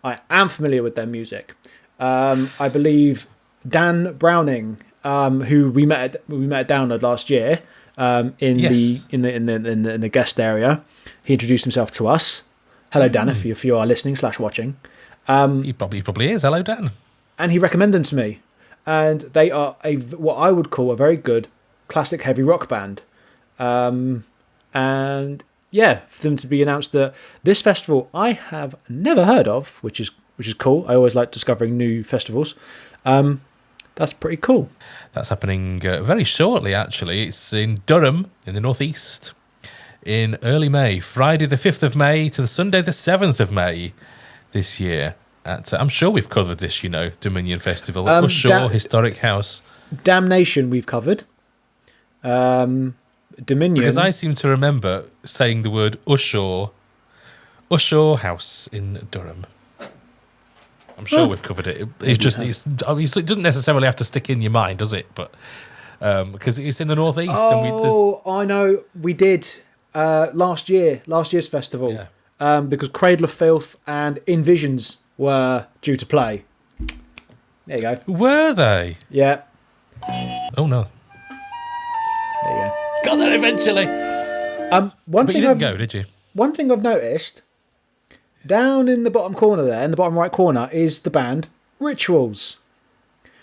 I am familiar with their music. I believe Dan Browning, who we met at Download last year, in the guest area, he introduced himself to us. Hello, Dan, if you are listening / watching. He probably is. Hello, Dan. And he recommended them to me. And they are what I would call a very good classic heavy rock band. And yeah, for them to be announced that this festival I have never heard of, which is cool. I always like discovering new festivals. That's pretty cool. That's happening very shortly, actually. It's in Durham, in the northeast, in early May, Friday the 5th of May to the Sunday the 7th of May this year. I'm sure we've covered this, Dominion Festival. Ushaw Historic House. Damnation we've covered. Dominion. Because I seem to remember saying the word Ushaw House in Durham. I'm sure we've covered it. It doesn't necessarily have to stick in your mind, does it? But because it's in the northeast. I know. We did last year's festival. Yeah. Because Cradle of Filth and Invisions were due to play. There you go. Were they? Yeah. Oh no. There you go. Got there eventually. But you didn't go, did you? One thing I've noticed, down in the bottom corner there, in the bottom right corner, is the band Rituals.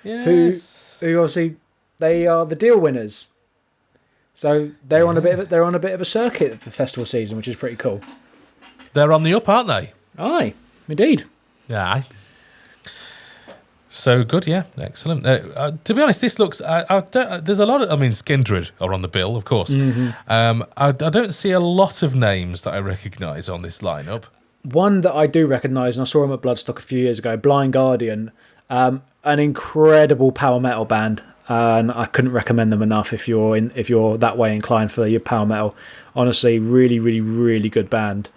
Yes. Who obviously they are the deal winners. So they're on a bit of a circuit for festival season, which is pretty cool. They're on the up, aren't they? Aye, indeed. Yeah. So good, yeah, excellent. To be honest, this looks. There's a lot of. I mean, Skindred are on the bill, of course. I don't see a lot of names that I recognise on this lineup. One that I do recognise, and I saw him at Bloodstock a few years ago, Blind Guardian, an incredible power metal band, and I couldn't recommend them enough if you're that way inclined for your power metal. Honestly, really, really, really good band.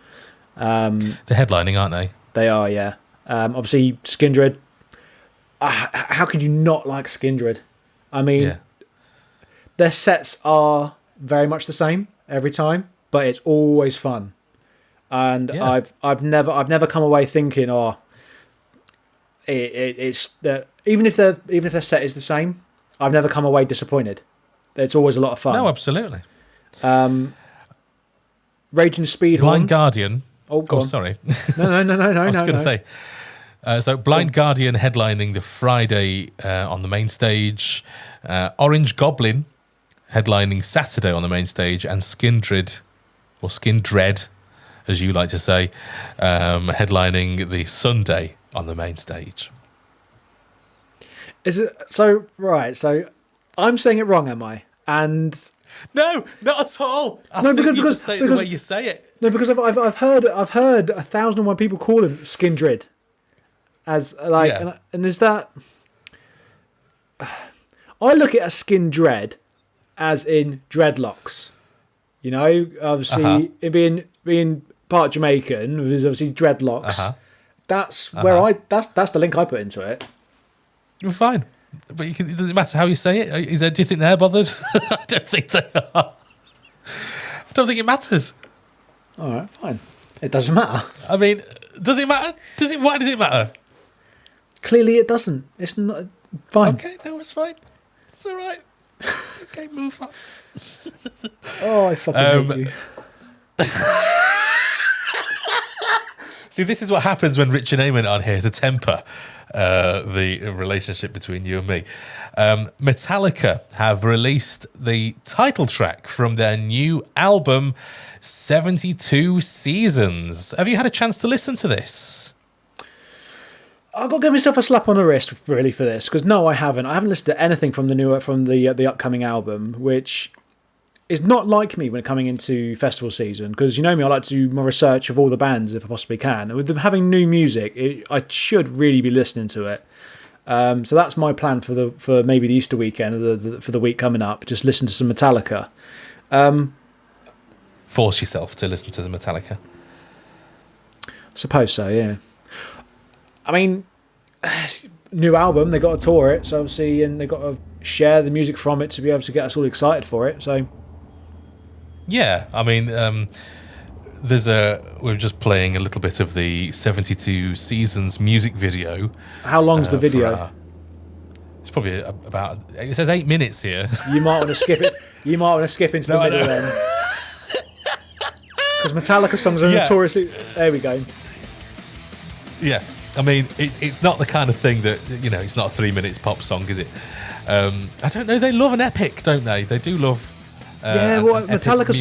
They're headlining, aren't they? They are, yeah. Obviously, Skindred. How could you not like Skindred? I mean, their sets are very much the same every time, but it's always fun. And I've never come away thinking, it's that even if their set is the same, I've never come away disappointed. It's always a lot of fun. No, absolutely. Raging Speedhorn. Blind Guardian. Oh, go on. Sorry. No. I was going to say. So Blind Guardian headlining the Friday on the main stage, Orange Goblin headlining Saturday on the main stage, and Skindred, or Skindred, as you like to say, headlining the Sunday on the main stage. Is it so? Right, so I'm saying it wrong, am I? And no, not at all. I think you just say it the way you say it. No, because I've heard 1,001 people call him Skindred. As like, and is that? I look at a Skindred as in dreadlocks. You know, obviously it being part Jamaican, there's obviously dreadlocks. That's where that's the link I put into it. You're fine, but it doesn't matter how you say it. Do you think they're bothered? I don't think they are. I don't think it matters. All right, fine. It doesn't matter. I mean, does it matter? Why does it matter? Clearly, it doesn't. It's not fine. Okay, no, it's fine. It's all right. It's okay. Move on. Oh, I fucking hate you. See, this is what happens when Rich and Eamon aren't here to temper the relationship between you and me. Metallica have released the title track from their new album, 72 Seasons. Have you had a chance to listen to this? I've got to give myself a slap on the wrist, really, for this, because no, I haven't. I haven't listened to anything from the upcoming album, which is not like me when coming into festival season, because you know me, I like to do more research of all the bands if I possibly can. And with them having new music, I should really be listening to it. So that's my plan for maybe the Easter weekend, for the week coming up. Just listen to some Metallica. Force yourself to listen to the Metallica. Suppose so, yeah. I mean, new album, they got to tour it, so obviously, and they got to share the music from it to be able to get us all excited for it. So, yeah, I mean, we're just playing a little bit of the 72 Seasons music video. How long's the video? It's probably about. It says 8 minutes here. You might want to skip it. You might want to skip into the middle then, because Metallica songs are notoriously. There we go. Yeah. I mean, it's not the kind of thing that, you know, it's not a 3 minutes pop song, is it? I don't know. They love an epic, don't they? They do love. Metallica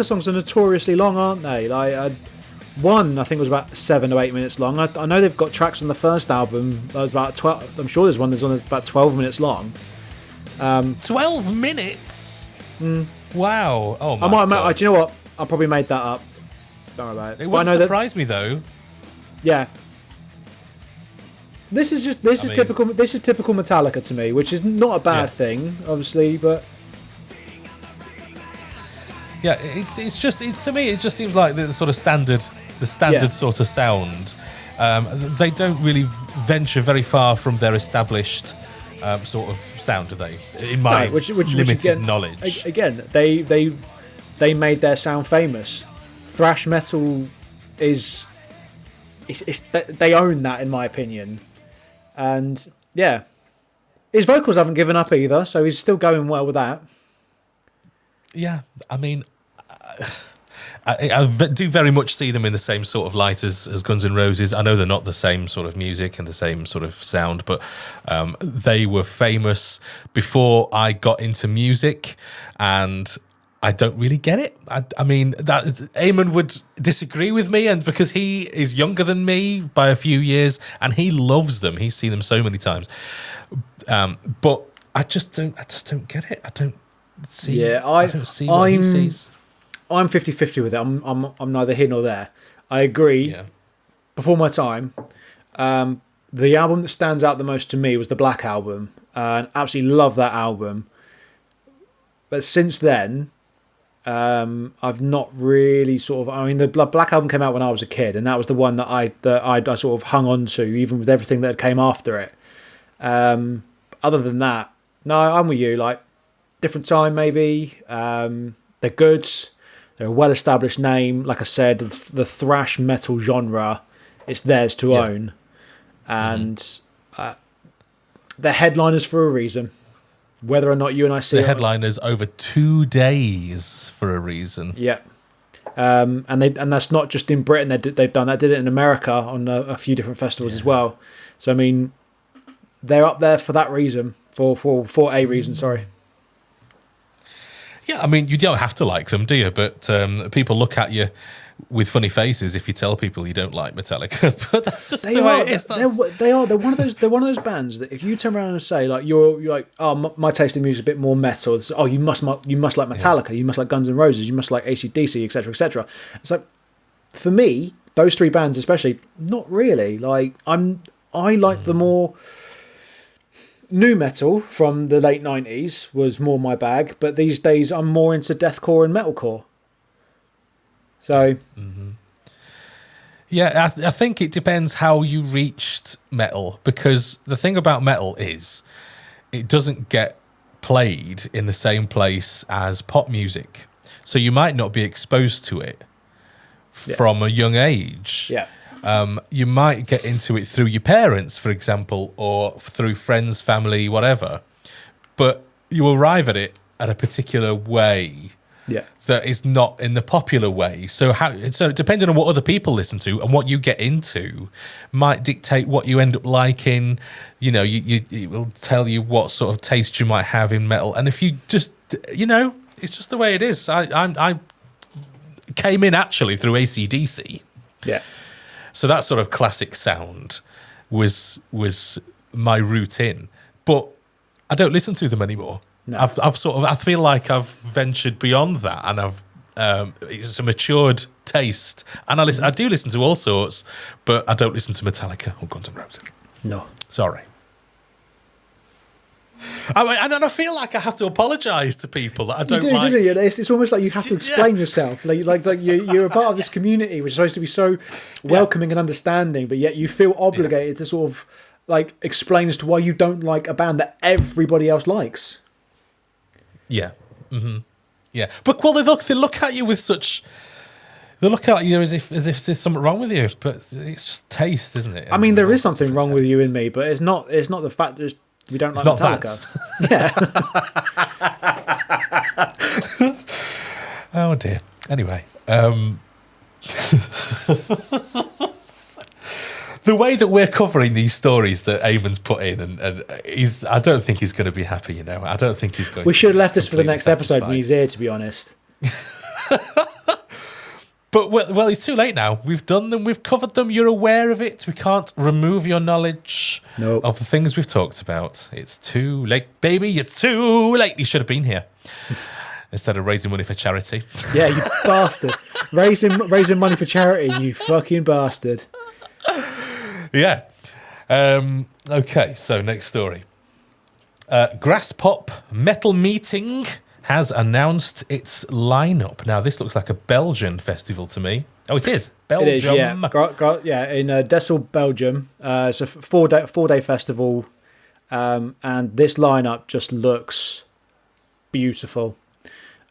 songs are notoriously long, aren't they? Like one, I think was about 7 to 8 minutes long. I know they've got tracks on the first album that was about 12. I'm sure there's one that's about 12 minutes long. 12 minutes. Wow. Oh my God. Do you know what? I probably made that up. Don't worry about it. It wouldn't surprise me though. Yeah. This is typical Metallica to me, which is not a bad thing, obviously, but yeah, it's to me it just seems like the sort of standard sort of sound. They don't really venture very far from their established sort of sound, do they? In my limited knowledge. Again, they made their sound famous. Thrash metal is they own that, in my opinion. And yeah, his vocals haven't given up either, so he's still going well with that. Yeah, I mean, I do very much see them in the same sort of light as Guns N' Roses. I know they're not the same sort of music and the same sort of sound, but they were famous before I got into music, and I don't really get it. I mean, that Eamon would disagree with me, and because he is younger than me by a few years, and he loves them. He's seen them so many times. But I just don't get it. I don't see. Yeah, I don't see what he sees. I'm 50-50 with it. I'm neither here nor there. I agree. Yeah. Before my time, the album that stands out the most to me was the Black Album, and absolutely love that album. But since then, I've not really sort of. I mean, the Black Album came out when I was a kid, and that was the one that I sort of hung on to, even with everything that came after it. Other than that, no, I'm with you. Like, different time, maybe. They're good. They're a well-established name. Like I said, the thrash metal genre, it's theirs to own, and they're headliners for a reason. Whether or not you and I see the headliners over 2 days for a reason. Yeah, and that's not just in Britain. They've done that. Did it in America on a few different festivals as well. So I mean, they're up there for that reason. For a reason. Sorry. Yeah, I mean, you don't have to like them, do you? But people look at you with funny faces if you tell people you don't like Metallica. But that's just the way it is. They're one of those. They're one of those bands that if you turn around and say like you're like, oh, my taste in music is a bit more metal. It's, oh, you must like Metallica. You must like Guns N' Roses. You must like AC/DC, etc., etc. It's like, for me, those three bands especially, not really. Like I like the more new metal from the late 90s was more my bag, but these days I'm more into deathcore and metalcore. So, yeah, I think it depends how you reached metal, because the thing about metal is it doesn't get played in the same place as pop music. So you might not be exposed to it from a young age. Yeah. You might get into it through your parents, for example, or through friends, family, whatever. But you arrive at it at a particular way that is not in the popular way. So depending on what other people listen to and what you get into might dictate what you end up liking. You know, it will tell you what sort of taste you might have in metal. And if you just, it's just the way it is. I came in actually through AC/DC. Yeah. So that sort of classic sound was my route in, but I don't listen to them anymore. No. I feel like I've ventured beyond that, and it's a matured taste. And I do listen to all sorts, but I don't listen to Metallica or Guns N' Roses. No, sorry. And then I feel like I have to apologise to people that I don't like. You do. It's almost like you have to explain yourself. Like you're a part of this community which is supposed to be so welcoming and understanding, but yet you feel obligated to sort of like explain as to why you don't like a band that everybody else likes. Yeah. Mm-hmm. Yeah. But they look at you with such. They look at you as if there's something wrong with you, but it's just taste, isn't it? I mean, there is something wrong with you and me, but it's not the fact that we don't like Metallica. Yeah. Oh dear. Anyway, the way that we're covering these stories that Eamon's put in, and I don't think he's going to be happy. I don't think he's going. We should have left this for the next episode when he's here, to be honest. But well, it's too late now. We've done them. We've covered them. You're aware of it. We can't remove your knowledge of the things we've talked about. It's too late, baby. It's too late. You should have been here instead of raising money for charity. Yeah, you bastard. Raising money for charity, you fucking bastard. Yeah. Okay, so next story. Graspop Metal Meeting has announced its lineup. Now, this looks like a Belgian festival to me. Oh, it is. Belgium. It is, yeah. In Dessel, Belgium. It's a four-day festival. And this lineup just looks beautiful.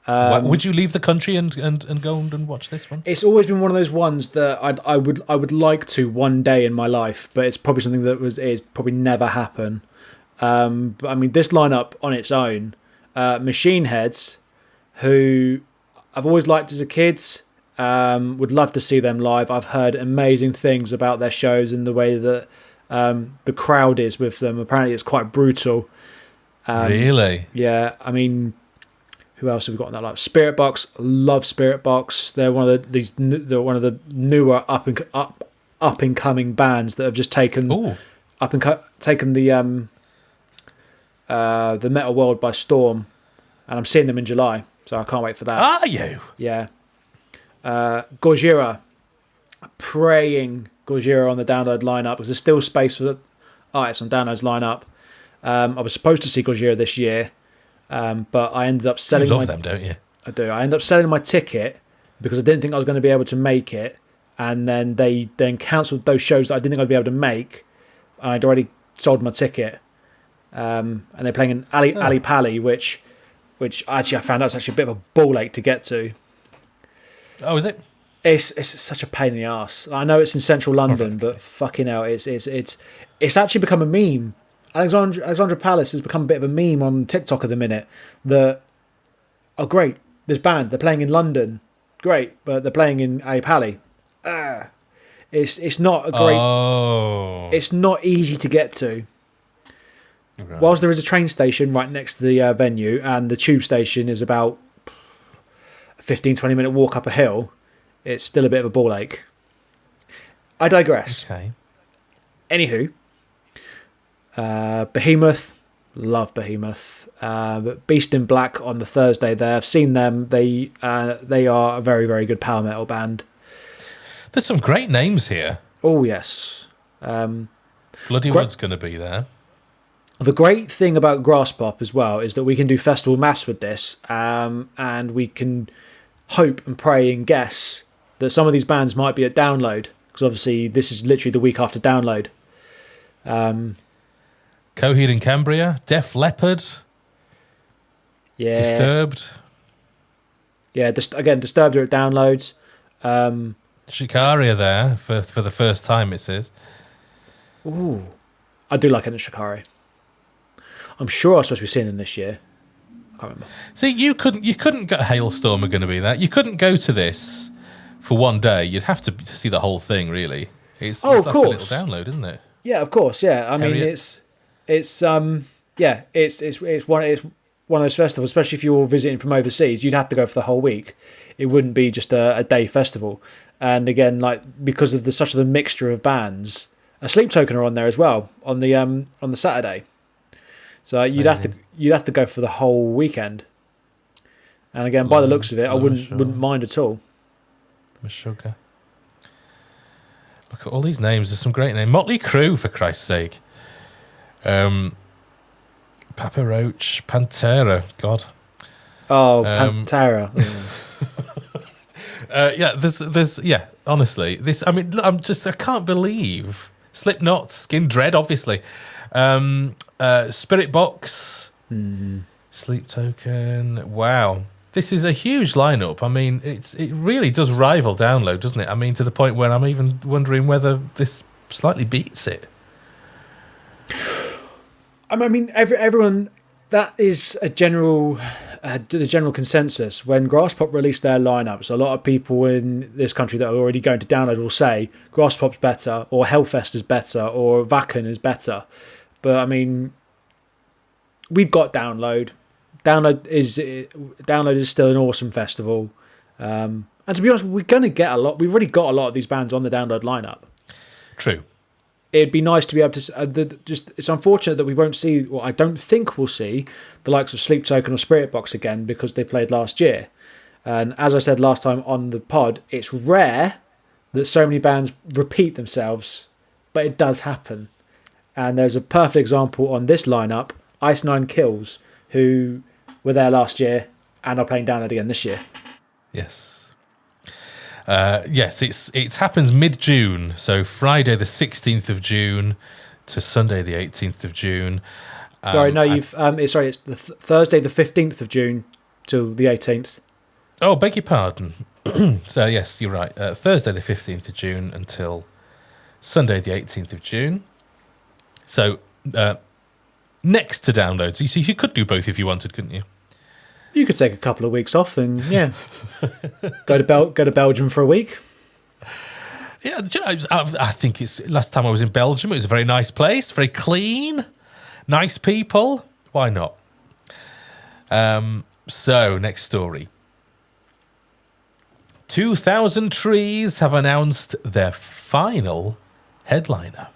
Would you leave the country and go and watch this one? It's always been one of those ones that I would like to one day in my life, but it's probably something that is probably never happen. But I mean, this lineup on its own, Machine Heads, who I've always liked as a kid, would love to see them live. I've heard amazing things about their shows and the way that the crowd is with them. Apparently, it's quite brutal. Really? Yeah, I mean, Who else have we got on that line? Spirit Box, love Spirit Box. They're one of the newer up and coming bands that have just taken the metal world by storm, and I'm seeing them in July, so I can't wait for that. Are you? Yeah. Gojira, praying Gojira on the download lineup because there's still space for artists on downloads lineup. I was supposed to see Gojira this year. But I ended up selling. You love them, don't you? I do. I ended up selling my ticket because I didn't think I was going to be able to make it, and then they cancelled those shows that I didn't think I'd be able to make. I'd already sold my ticket, and they're playing in Ali Pali, which actually I found out was actually a bit of a ball ache to get to. Oh, is it? It's such a pain in the ass. I know it's in central London, but fucking hell, it's actually become a meme. Alexandra Palace has become a bit of a meme on TikTok at the minute. Great, this band, they're playing in London. Great, but they're playing in A Pally. It's not a great... Oh. It's not easy to get to. Right. Whilst there is a train station right next to the venue, and the tube station is about a 15-20 minute walk up a hill, it's still a bit of a ball ache. I digress. Okay. Anywho... Behemoth, love Behemoth. Beast in Black on the Thursday there. I've seen them. They are a very, very good power metal band. There's some great names here. Oh, yes. Bloody Wood's going to be there. The great thing about Graspop as well is that we can do festival mass with this, and we can hope and pray and guess that some of these bands might be at Download, because obviously this is literally the week after Download. Coheed and Cambria, Def Leppard, Disturbed. Yeah, again, Disturbed are at Downloads. Shikari are there for the first time, it says. Ooh, I do like it in Shikari. I'm sure I was supposed to be seeing them this year. I can't remember. See, you couldn't go. Hailstorm are going to be there. You couldn't go to this for one day. You'd have to see the whole thing, really. It's of like course. A little download, isn't it? Yeah, of course. Yeah, I mean, it's one of those festivals, especially if you're visiting from overseas. You'd have to go for the whole week. It wouldn't be just a day festival. And again, like, because of such a mixture of bands, a Sleep Token are on there as well on the Saturday. So you'd have to go for the whole weekend. And again, by the looks of it, I wouldn't mind at all. Meshuggah. Look at all these names. There's some great names. Motley Crue, for Christ's sake. Papa Roach, Pantera. God. Oh, Pantera. There's honestly, this. I mean, I can't believe Slipknot, Skin Dread, obviously. Spirit Box, Sleep Token. Wow, this is a huge lineup. I mean, it really does rival Download, doesn't it? I mean, to the point where I'm even wondering whether this slightly beats it. I mean, everyone. That is the general consensus. When Graspop released their lineups, a lot of people in this country that are already going to Download will say Graspop's better, or Hellfest is better, or Wacken is better. But I mean, we've got Download. Download is still an awesome festival. And to be honest, we're going to get a lot. We've already got a lot of these bands on the Download lineup. True. It'd be nice to be able to. It's unfortunate that we won't see. Well, I don't think we'll see the likes of Sleep Token or Spirit Box again because they played last year. And as I said last time on the pod, it's rare that so many bands repeat themselves, but it does happen. And there's a perfect example on this lineup: Ice Nine Kills, who were there last year and are playing Download again this year. Yes. Yes, it happens mid-June, so Friday the 16th of June to Sunday the 18th of June. It's the Thursday the 15th of June to the 18th. Oh, beg your pardon. So yes, you're right. Thursday the 15th of June until Sunday the 18th of June. So next to Downloads, you see, you could do both if you wanted, couldn't you? You could take a couple of weeks off and go to Belgium for a week. Yeah, I think it's last time I was in Belgium. It was a very nice place, very clean, nice people. Why not? So, next story. 2000 Trees have announced their final headliner.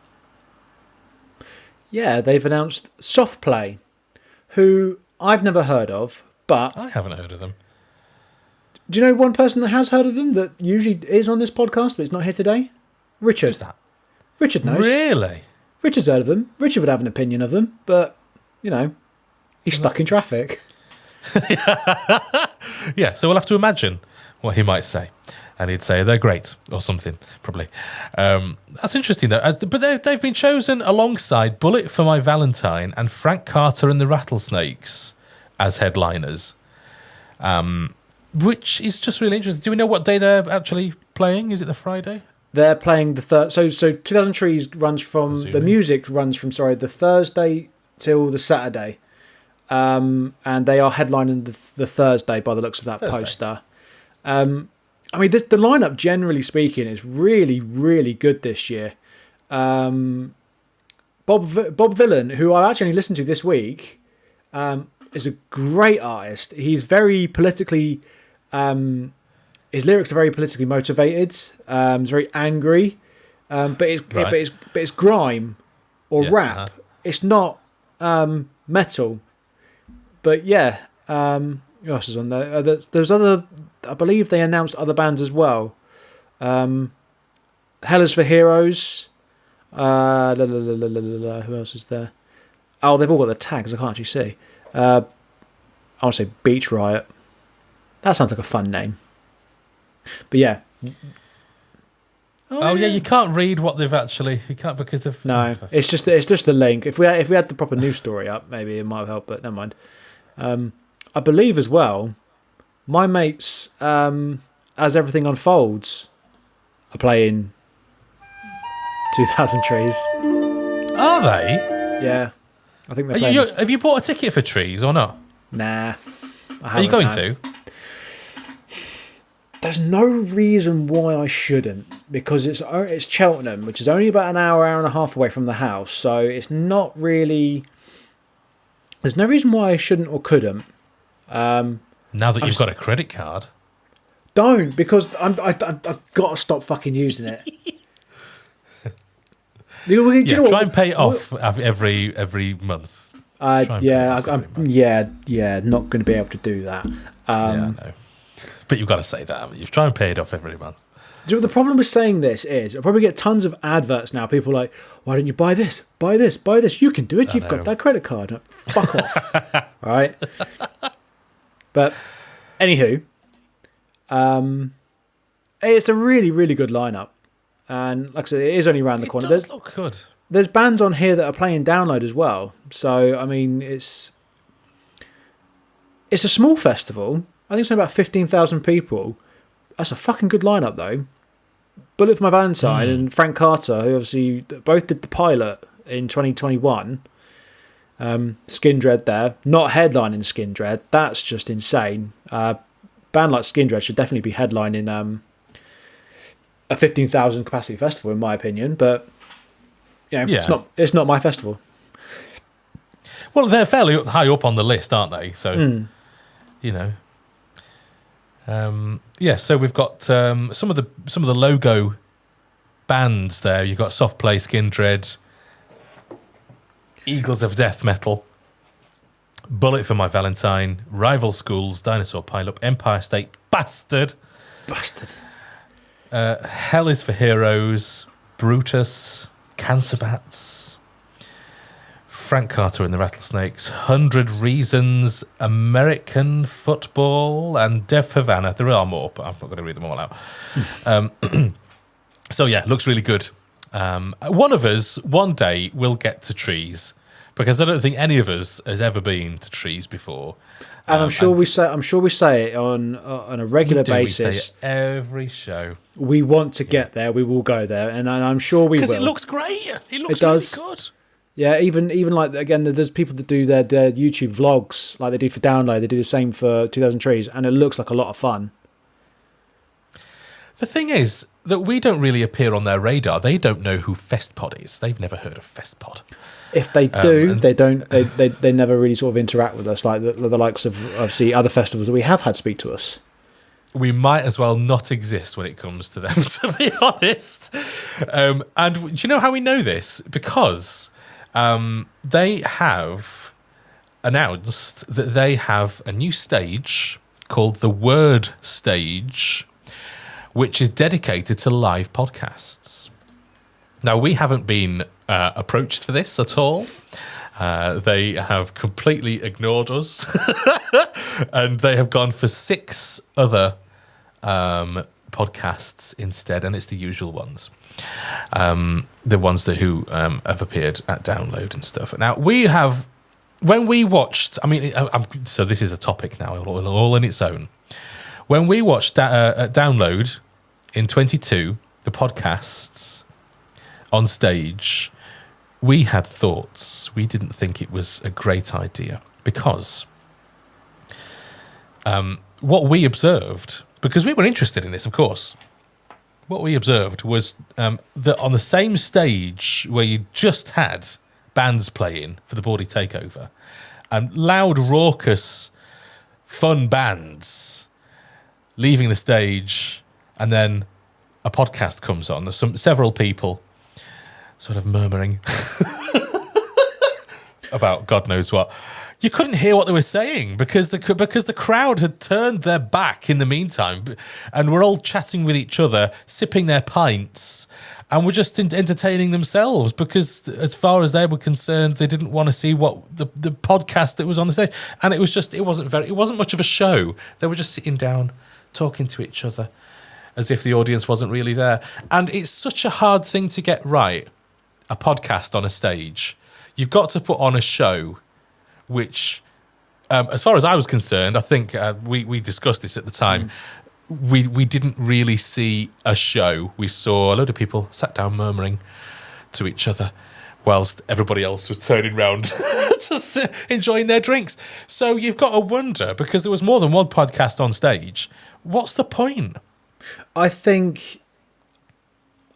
Yeah, they've announced Softplay, who I've never heard of, but... I haven't heard of them. Do you know one person that has heard of them that usually is on this podcast but is not here today? Richard. Who's that? Richard knows. Really? Richard's heard of them. Richard would have an opinion of them, but, you know, he's stuck in traffic. Yeah, so we'll have to imagine what he might say. And he'd say they're great or something, probably. That's interesting, though. But they've been chosen alongside Bullet for My Valentine and Frank Carter and the Rattlesnakes as headliners, which is just really interesting. Do we know what day they're actually playing? Is it the Friday? They're playing the third. So 2000 Trees runs from the music runs from the Thursday till the Saturday, and they are headlining the Thursday by the looks of that poster. I mean, the lineup, generally speaking, is really, really good this year. Bob Vylan, who I actually listened to this week, is a great artist. He's very politically... his lyrics are very politically motivated. He's very angry. But it's grime or rap. It's not metal. But yeah... who else is on there? There's other... I believe they announced other bands as well. Hell is for Heroes. Who else is there? Oh, they've all got the tags. I can't actually see. I want to say Beach Riot. That sounds like a fun name. But yeah. Oh yeah, you can't read what they've actually... You can't because they've... No, it's just the link. If we had the proper news story up, maybe it might have helped, but never mind. I believe as well, my mates, as everything unfolds, are playing 2000 Trees. Are they? Yeah, I think they're playing. Have you bought a ticket for Trees or not? Nah. Are you going to? There's no reason why I shouldn't, because it's Cheltenham, which is only about an hour and a half away from the house, so it's not really... There's no reason why I shouldn't or couldn't. Now that you've got a credit card. Don't, because I've got to stop fucking using it. Try and pay it off every month. I'm not going to be able to do that. I know. But you've got to say that, haven't you? Try and pay it off every month. Do you know what the problem with saying this is? I'll probably get tons of adverts now. People are like, why don't you buy this? Buy this, buy this. You can do it. You've got that credit card. Like, fuck off. All right? But, anywho, it's a really, really good lineup. And like I said, it is only around the corner. It does look good. There's bands on here that are playing download as well. So, I mean, it's a small festival. I think it's only about 15,000 people. That's a fucking good lineup, though. Bullet for My Valentine and Frank Carter, who obviously both did the pilot in 2021. Skin Dread there. Not headlining Skin Dread. That's just insane. A band like Skin Dread should definitely be headlining a 15,000 capacity festival, in my opinion. But it's not my festival. Well, they're fairly high up on the list, aren't they? So, you know. So we've got some of the logo bands there. You've got Soft Play, Skin Dread, Eagles of Death Metal, Bullet for My Valentine, Rival Schools, Dinosaur Pileup, Empire State, Bastard. Hell is for Heroes, Brutus, Cancer Bats, Frank Carter and the Rattlesnakes, 100 Reasons, American Football, and Dev Havana. There are more, but I'm not going to read them all out. So yeah, looks really good. One of us, one day, will get to Trees, because I don't think any of us has ever been to Trees before. And I'm sure we say it on a regular basis. We say it every show. We want to get there. We will go there, and I'm sure we will. Because it looks great. It looks really good. Yeah, even like, again, there's people that do their YouTube vlogs like they do for Download. They do the same for 2000 Trees, and it looks like a lot of fun. The thing is, that we don't really appear on their radar. They don't know who Festpod is. They've never heard of Festpod. If they do, they don't. They never really sort of interact with us, like the likes of obviously other festivals that we have had speak to us. We might as well not exist when it comes to them, to be honest. And do you know how we know this? Because they have announced that they have a new stage called the Word Stage, which is dedicated to live podcasts. Now, we haven't been approached for this at all. They have completely ignored us. And they have gone for 6 other podcasts instead, and it's the usual ones. The ones who have appeared at Download and stuff. Now, when we watched, so this is a topic now, all in its own. When we watched Download in 22, the podcasts on stage, we had thoughts. We didn't think it was a great idea because what we observed, because we were interested in this, of course, what we observed was that on the same stage where you just had bands playing for the Bawdy Takeover, and loud, raucous, fun bands leaving the stage, and then a podcast comes on. There's several people sort of murmuring about God knows what. You couldn't hear what they were saying because the crowd had turned their back in the meantime, and were all chatting with each other, sipping their pints, and were just entertaining themselves because, as far as they were concerned, they didn't want to see what the podcast that was on the stage. And it wasn't much of a show. They were just sitting down, talking to each other, as if the audience wasn't really there. And it's such a hard thing to get right, a podcast on a stage. You've got to put on a show which, as far as I was concerned, I think we discussed this at the time, we didn't really see a show. We saw a load of people sat down murmuring to each other whilst everybody else was turning round just enjoying their drinks. So you've got to wonder, because there was more than one podcast on stage, what's the point? I think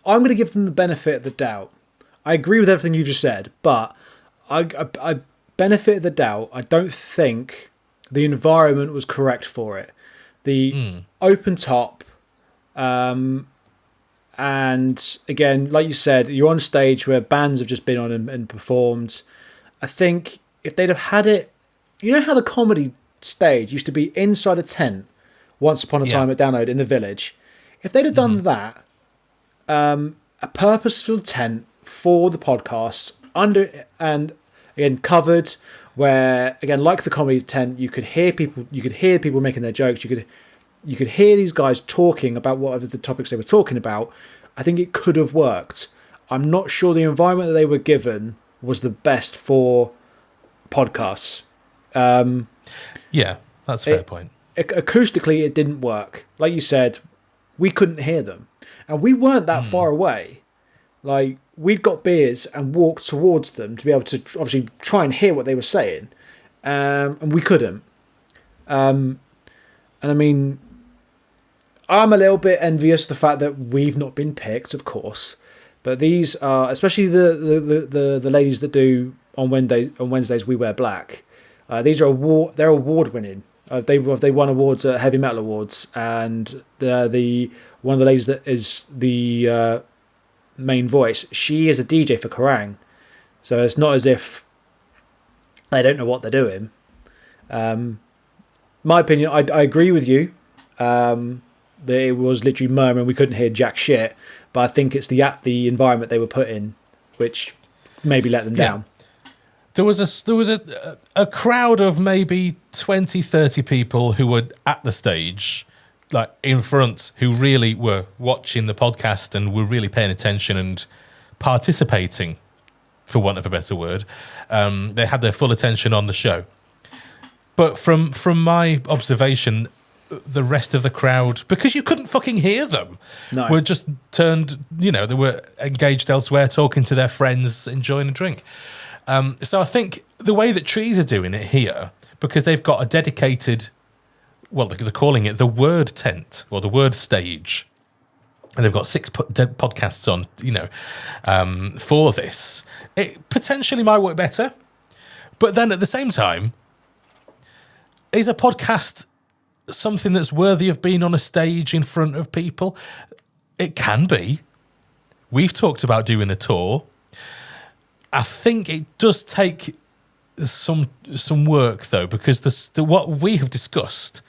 I'm going to give them the benefit of the doubt. I agree with everything you just said, but I benefit of the doubt. I don't think the environment was correct for it. The open top, and again, like you said, you're on stage where bands have just been on and performed. I think if they'd have had it, you know how the comedy stage used to be inside a tent once upon a time at Download in the Village? If they'd have done that, a purposeful tent for the podcasts, under and again covered, where again, like the comedy tent, you could hear people making their jokes, you could hear these guys talking about whatever the topics they were talking about. I think it could have worked. I'm not sure the environment that they were given was the best for podcasts. Yeah, that's a fair point. Acoustically, it didn't work. Like you said, we couldn't hear them, and we weren't that far away. Like, we'd got beers and walked towards them to be able to obviously try and hear what they were saying, and we couldn't. And I mean, I'm a little bit envious of the fact that we've not been picked, of course, but these are, especially the ladies that do on Wednesdays We Wear Black. These are they're award winning. They won awards at Heavy Metal Awards, and the one of the ladies that is the main voice, she is a DJ for Kerrang, so it's not as if they don't know what they're doing. My opinion, I agree with you. That it was literally murmuring, we couldn't hear jack shit, but I think it's the environment they were put in which maybe let them down. There was a crowd of maybe 20, 30 people who were at the stage, like in front, who really were watching the podcast and were really paying attention and participating, for want of a better word. They had their full attention on the show. But from my observation, the rest of the crowd, because you couldn't fucking hear them, were just turned, they were engaged elsewhere, talking to their friends, enjoying a drink. So I think the way that Trees are doing it here, because they've got a dedicated, well, they're calling it the Word Tent, or the Word Stage. and they've got 6 podcasts on, for this, it potentially might work better. But then at the same time, is a podcast something that's worthy of being on a stage in front of people? It can be. We've talked about doing a tour. I think it does take some work, though, because what we have discussed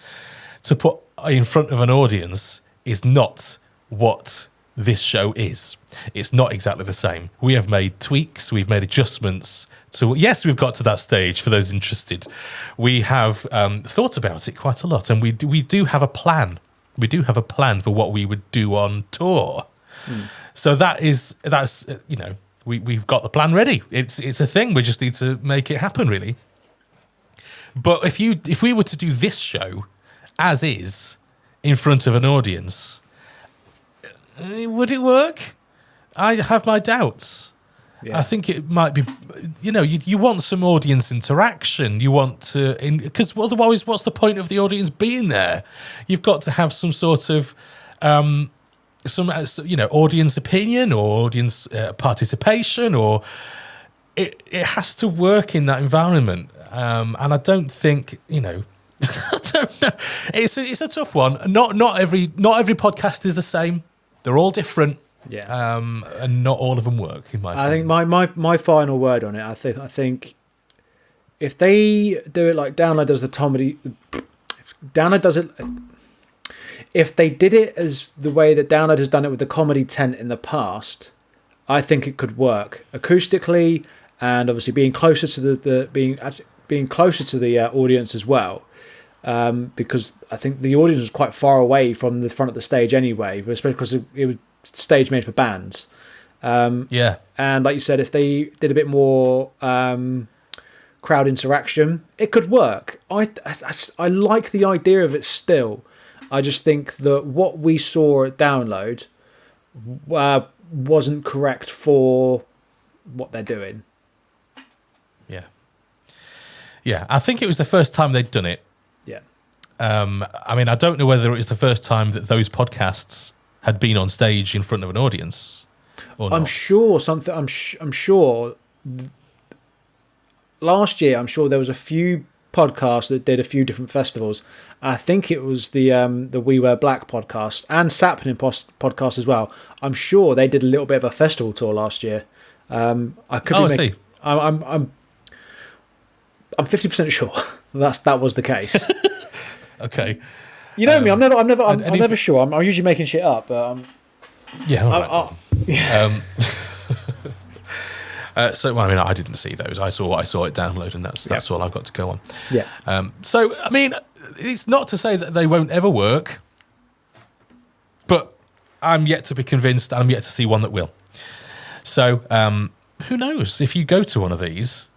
to put in front of an audience is not what this show is. It's not exactly the same. We have made tweaks, we've made adjustments to, yes, we've got to that stage for those interested. We have thought about it quite a lot, and we do have a plan. We do have a plan for what we would do on tour. So that's we've got the plan ready. It's a thing. We just need to make it happen, really. But if we were to do this show as is in front of an audience, would it work? I have my doubts. Yeah. I think it might be, you want some audience interaction. You want to, because otherwise, what's the point of the audience being there? You've got to have some sort of, audience opinion or audience participation, or it has to work in that environment. And I don't think, I don't know. It's a tough one. Not every podcast is the same. They're all different. Yeah. And not all of them work, in my opinion. I think my final word on it, I think if they do it like Download does the comedy, Download does it. If they did it as the way that Download has done it with the comedy tent in the past, I think it could work acoustically, and obviously being closer to being closer to the audience as well. Because I think the audience was quite far away from the front of the stage anyway, especially because it was stage made for bands. Yeah. And like you said, if they did a bit more crowd interaction, it could work. I like the idea of it still. I just think that what we saw at Download wasn't correct for what they're doing. Yeah. Yeah, I think it was the first time they'd done it. Yeah. I don't know whether it was the first time that those podcasts had been on stage in front of an audience or not. I'm sure last year, I'm sure there was a few podcasts that did a few different festivals. I think it was the We Wear Black podcast and Sapling podcast as well. I'm sure they did a little bit of a festival tour last year. I see. I'm 50% sure that was the case. Okay. You know me. I'm never sure. I'm usually making shit up. But yeah. So I didn't see those. I saw what I saw at Download, and that's all I've got to go on. Yeah. So it's not to say that they won't ever work, but I'm yet to be convinced. I'm yet to see one that will. So who knows? If you go to one of these,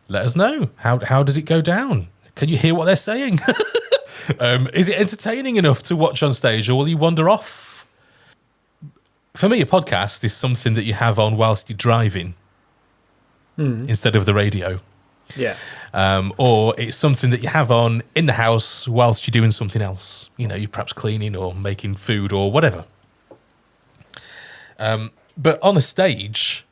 let us know. How does it go down? Can you hear what they're saying? Is it entertaining enough to watch on stage, or will you wander off? For me, a podcast is something that you have on whilst you're driving instead of the radio. Yeah. Or it's something that you have on in the house whilst you're doing something else. You're perhaps cleaning or making food or whatever. But on a stage,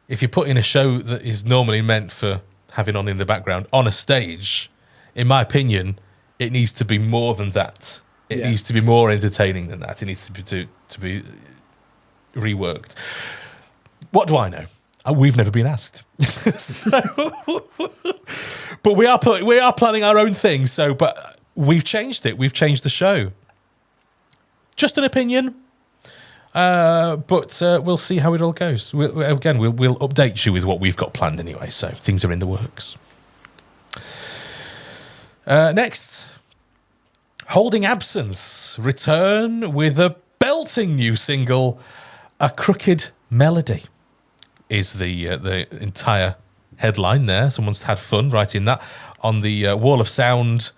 if you put in a show that is normally meant for having on in the background, on a stage, in my opinion, it needs to be more than that. It needs to be more entertaining than that. It needs to be reworked. What do I know? We've never been asked. But we are planning our own thing. But we've changed it. We've changed the show. Just an opinion. But we'll see how it all goes. We'll update you with what we've got planned anyway. So things are in the works. Next, Holding Absence return with a belting new single, A Crooked Melody, is the entire headline there. Someone's had fun writing that on the Wall of Sound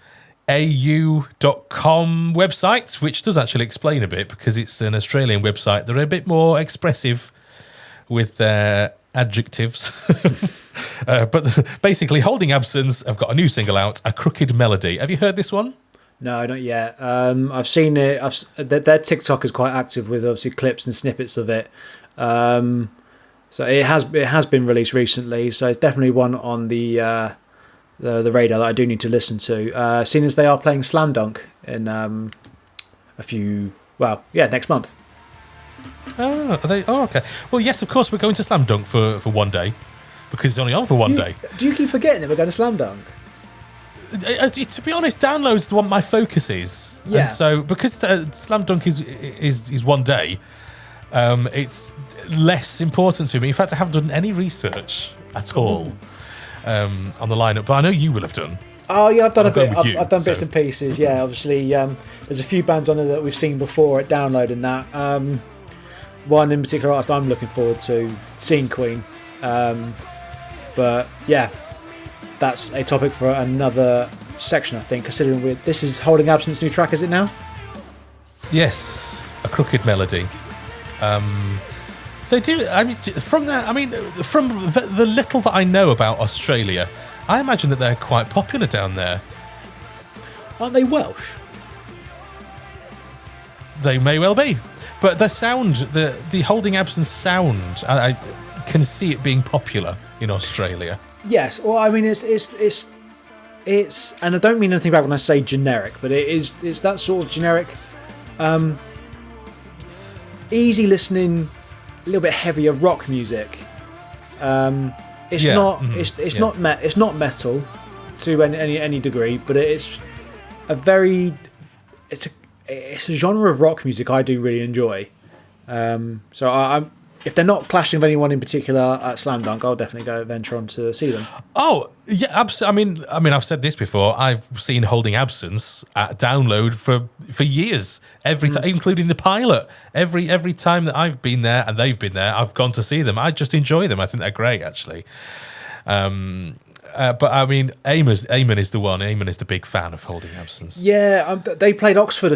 au.com website, which does actually explain a bit because it's an Australian website. They're a bit more expressive with their adjectives. But basically, Holding Absence have got a new single out, A Crooked Melody. Have you heard this one? No, not yet. I've seen it. Their TikTok is quite active with obviously clips and snippets of it. So it has been released recently. So it's definitely one on the radar that I do need to listen to. Seeing as they are playing Slam Dunk in next month. Oh, are they? Oh, okay. Well, yes, of course we're going to Slam Dunk for one day because it's only on for one day. Do you keep forgetting that we're going to Slam Dunk? To be honest, download's the one my focus is. Yeah. And so because Slam Dunk is one day, it's less important to me. In fact, I haven't done any research at all on the lineup, but I know you will have done. Oh yeah, I've done a bit. I've done bits and pieces. Yeah, obviously, there's a few bands on there that we've seen before at Download and that. One in particular artist I'm looking forward to, Scene Queen. But yeah, that's a topic for another section, I think. Considering this is Holding Absence' new track, is it now? Yes, A Crooked Melody. They do. I mean, from the little that I know about Australia, I imagine that they're quite popular down there. Aren't they Welsh? They may well be, but the sound, the Holding Absence sound, I can see it being popular in Australia. Yes. Well, I mean, it's, and I don't mean anything bad when I say generic, but it's that sort of generic, easy listening, a little bit heavier rock music. It's not metal to any degree, but it's a genre of rock music I do really enjoy. So I'm if they're not clashing with anyone in particular at Slam Dunk, I'll definitely go venture on to see them. Oh yeah, absolutely. I mean, I've said this before. I've seen Holding Absence at Download for years, every time, including the pilot. Every time that I've been there and they've been there, I've gone to see them. I just enjoy them. I think they're great, actually. But I mean, Eamon is the one. Eamon is the big fan of Holding Absence. Yeah, they played Oxford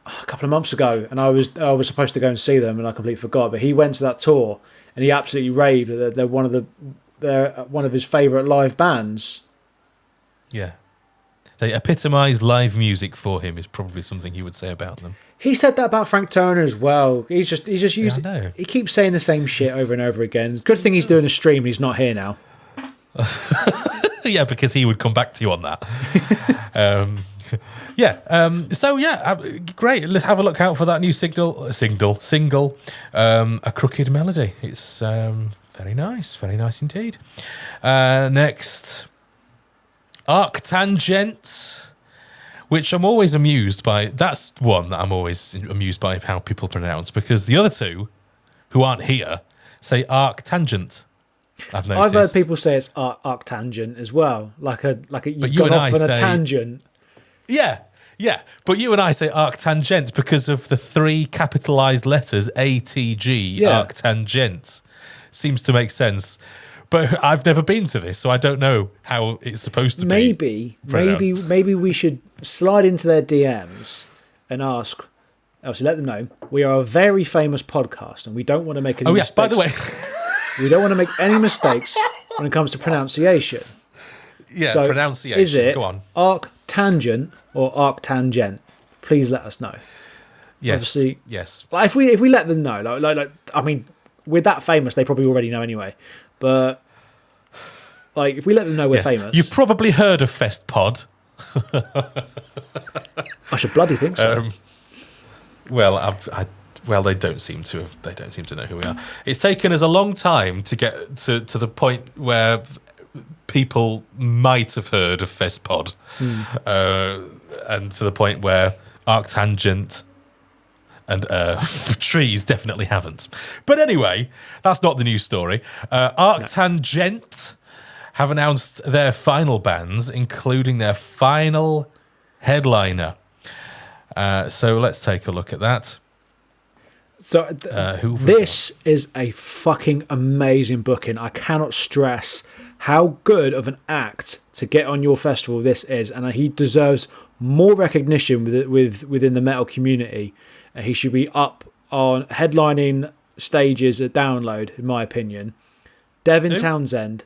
a couple of months ago, and I was supposed to go and see them, and I completely forgot. But he went to that tour, and he absolutely raved that they're one of his favourite live bands. Yeah, they epitomise live music for him is probably something he would say about them. He said that about Frank Turner as well. He's just using. Yeah, he keeps saying the same shit over and over again. Good thing he's doing a stream and he's not here now. Yeah, because he would come back to you on that. Great. Let's have a look out for that new single, A Crooked Melody. It's very nice indeed. Next, ArcTanGent, which I'm always amused by. That's one that I'm always amused by how people pronounce, because the other two, who aren't here, say ArcTanGent. I've heard people say it's ArcTanGent as well, like you've gone off on a tangent. Yeah. But you and I say ArcTanGent because of the 3 capitalised letters ATG. Yeah. ArcTanGent Seems to make sense. But I've never been to this, so I don't know how it's supposed to be. Maybe we should slide into their DMs and ask. Obviously, let them know we are a very famous podcast, and we don't want to make any mistakes. By the way. We don't want to make any mistakes when it comes to pronunciation. Yeah, so pronunciation. Is it Go on. ArcTanGent or ArcTanGent? Please let us know. Yes. Obviously, yes. Like if we let them know, like I mean, we're that famous, they probably already know anyway. But like, if we let them know we're famous, you've probably heard of Festpod. I should bloody think so. Well, they don't seem to know who we are. It's taken us a long time to get to the point where people might have heard of Festpod, and to the point where ArcTanGent and Trees definitely haven't. But anyway, that's not the news story. ArcTanGent have announced their final bands, including their final headliner. So let's take a look at that. So this is a fucking amazing booking. I cannot stress how good of an act to get on your festival this is, and he deserves more recognition within the metal community. He should be up on headlining stages at Download, in my opinion. Devin Townsend.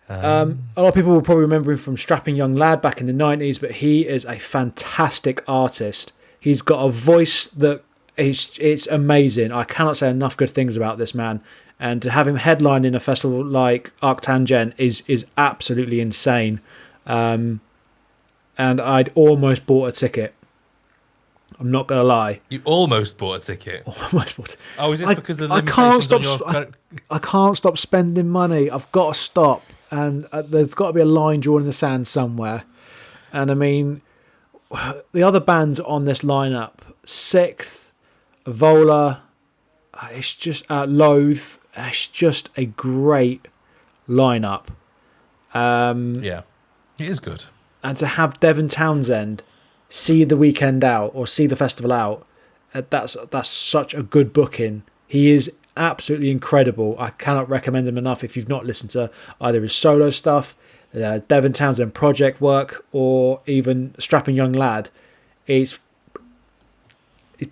A lot of people will probably remember him from Strapping Young Lad back in the 90s, but he is a fantastic artist. He's got a voice that it's amazing. I cannot say enough good things about this man. And to have him headline in a festival like ArcTanGent is absolutely insane. And I'd almost bought a ticket. I'm not going to lie. You almost bought a ticket? Almost bought. Oh, is this because of the limitations on your... I can't stop spending money. I've got to stop. And there's got to be a line drawn in the sand somewhere. And I mean, the other bands on this lineup, Sixth, Vola, it's just Loathe. It's just a great lineup. Yeah, it is good. And to have Devin Townsend see the weekend out or see the festival out, that's such a good booking. He is absolutely incredible. I cannot recommend him enough if you've not listened to either his solo stuff, Devin Townsend project work, or even Strapping Young Lad. It's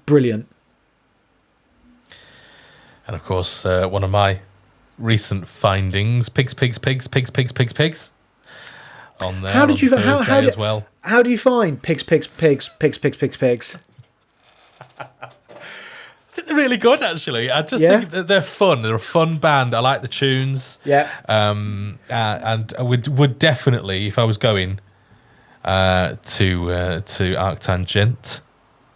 brilliant. And of course, one of my recent findings, pigs. On there on Thursday as well. How do you find pigs? I think they're really good, actually. I just think that they're fun. They're a fun band. I like the tunes. Yeah. And I would definitely, if I was going to ArcTanGent,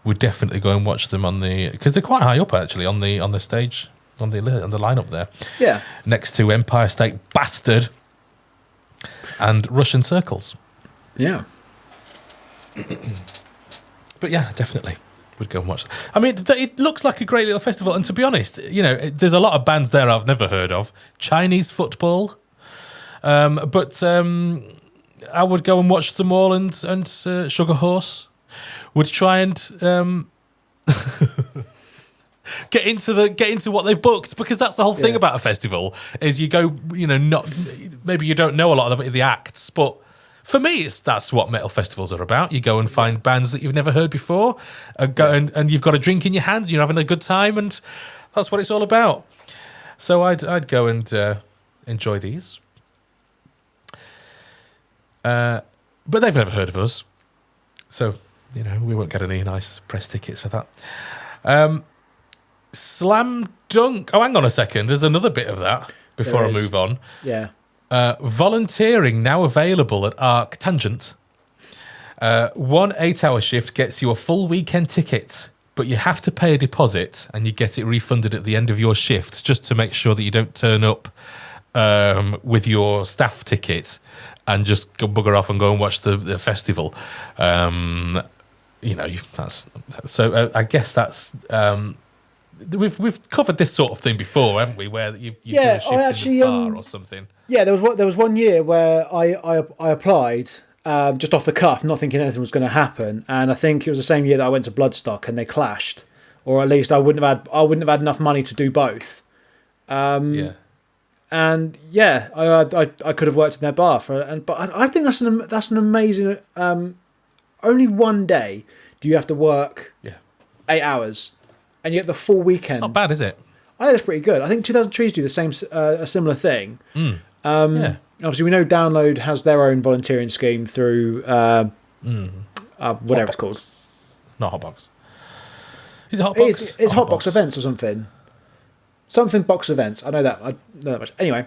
would definitely go and watch them because they're quite high up actually on the stage, on the lineup there. Yeah. Next to Empire State Bastard and Russian Circles. Yeah. But yeah, definitely would go and watch. I mean, it looks like a great little festival, and to be honest, there's a lot of bands there I've never heard of. Chinese football, but I would go and watch them all, and Sugar Horse would try and get into what they've booked, because that's the whole thing about a festival is you go, maybe you don't know a lot of the acts, but for me, that's what metal festivals are about. You go and find bands that you've never heard before, and you've got a drink in your hand, and you're having a good time, and that's what it's all about. So I'd go and enjoy these. But they've never heard of us, so we won't get any nice press tickets for that. Slam Dunk. Oh, hang on a second. There's another bit of that before I move on. Yeah. Volunteering now available at ArcTanGent. 1 8-hour shift gets you a full weekend ticket, but you have to pay a deposit and you get it refunded at the end of your shift, just to make sure that you don't turn up with your staff ticket and just go bugger off and go and watch the festival. That's so. I guess that's. We've covered this sort of thing before, haven't we? Where you do a shift in the bar or something. Yeah, there was one year where I applied just off the cuff, not thinking anything was going to happen, and I think it was the same year that I went to Bloodstock and they clashed, or at least I wouldn't have had enough money to do both. I could have worked in their bar but I think that's an amazing. Only one day do you have to work 8 hours. And you get the full weekend. It's not bad, is it? I think that's pretty good. I think 2000 Trees do the same, a similar thing. Obviously, we know Download has their own volunteering scheme through whatever it's called. Not Hotbox. Is it Hotbox? It's Hotbox Events or something. Something Box Events. I know that much. Anyway,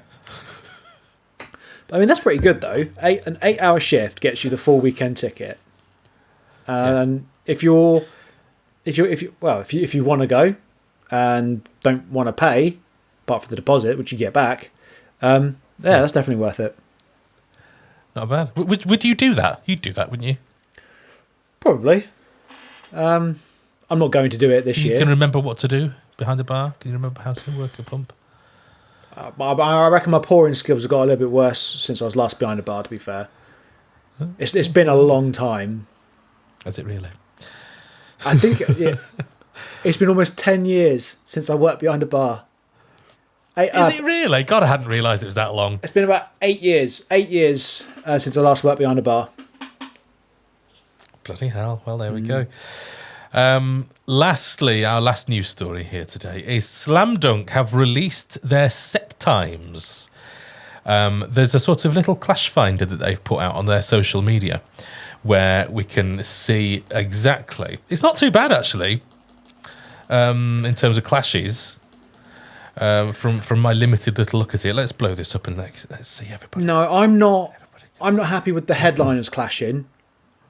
I mean that's pretty good though. An 8-hour shift gets you the full weekend ticket, and if you want to go and don't want to pay, apart from the deposit, which you get back, that's definitely worth it. Not bad. Would you do that? You'd do that, wouldn't you? Probably. I'm not going to do it this year. You can remember what to do behind the bar? Can you remember how to work a pump? I reckon my pouring skills have got a little bit worse since I was last behind the bar, to be fair. Huh? It's been a long time. Has it really? I think it's been almost 10 years since I worked behind a bar. Is it really? God, I hadn't realised it was that long. It's been about 8 years. 8 years since I last worked behind a bar. Bloody hell. Well, there we go. Lastly, our last news story here today is Slam Dunk have released their set times. there's a sort of little clash finder that they've put out on their social media where we can see exactly. It's not too bad, actually, in terms of clashes. From my limited little look at it, let's blow this up and let's see everybody. No, I'm not happy with the headliners clashing.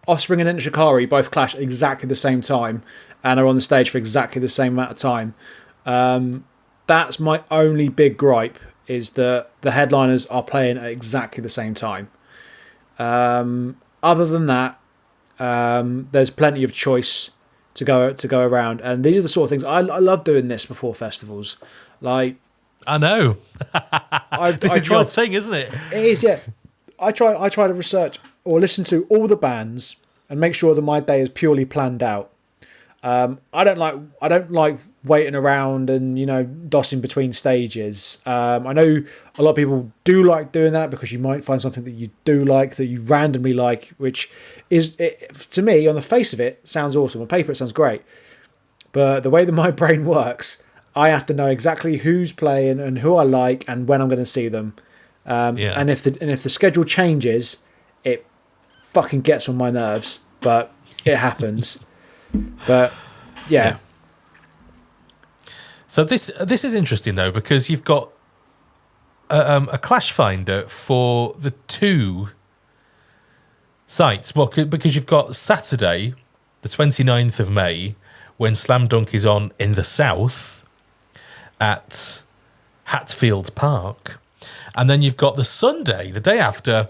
Offspring and Enter Shikari both clash at exactly the same time and are on the stage for exactly the same amount of time. That's my only big gripe, is that the headliners are playing at exactly the same time. Other than that, there's plenty of choice to go around, and these are the sort of things I love doing this before festivals. Like, I know this is your thing, isn't it? It is, yeah. I try to research or listen to all the bands and make sure that my day is purely planned out. I don't like waiting around and dossing between stages. I know a lot of people do like doing that because you might find something that you do like, that you randomly like, which is, to me, on the face of it, sounds awesome. On paper, it sounds great. But the way that my brain works, I have to know exactly who's playing and who I like and when I'm going to see them. And if the schedule changes, it fucking gets on my nerves. But it happens. But yeah. So this is interesting though, because you've got a clash finder for the two sites. Well, because you've got Saturday, the 29th of May, when Slam Dunk is on in the south at Hatfield Park, and then you've got the Sunday, the day after,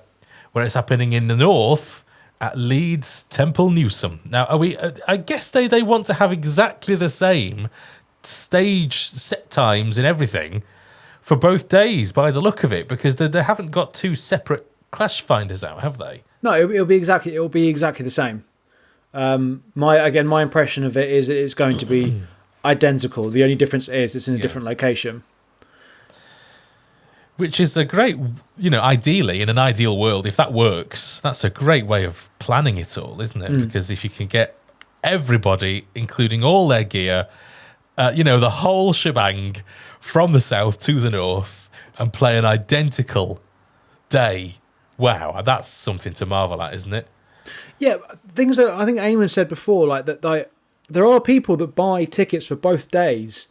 where it's happening in the north at Leeds Temple Newsome. Now, I guess they want to have exactly the same stage set times and everything for both days, by the look of it, because they haven't got two separate clash finders out, have they? No, it'll be exactly the same. My impression of it is it's going to be identical. The only difference is it's in a different location. Which is a great, ideally, in an ideal world, if that works, that's a great way of planning it all, isn't it? Because if you can get everybody, including all their gear, the whole shebang from the south to the north, and play an identical day, wow, that's something to marvel at, isn't it? Yeah, things that I think Eamon said before, like that, there are people that buy tickets for both days,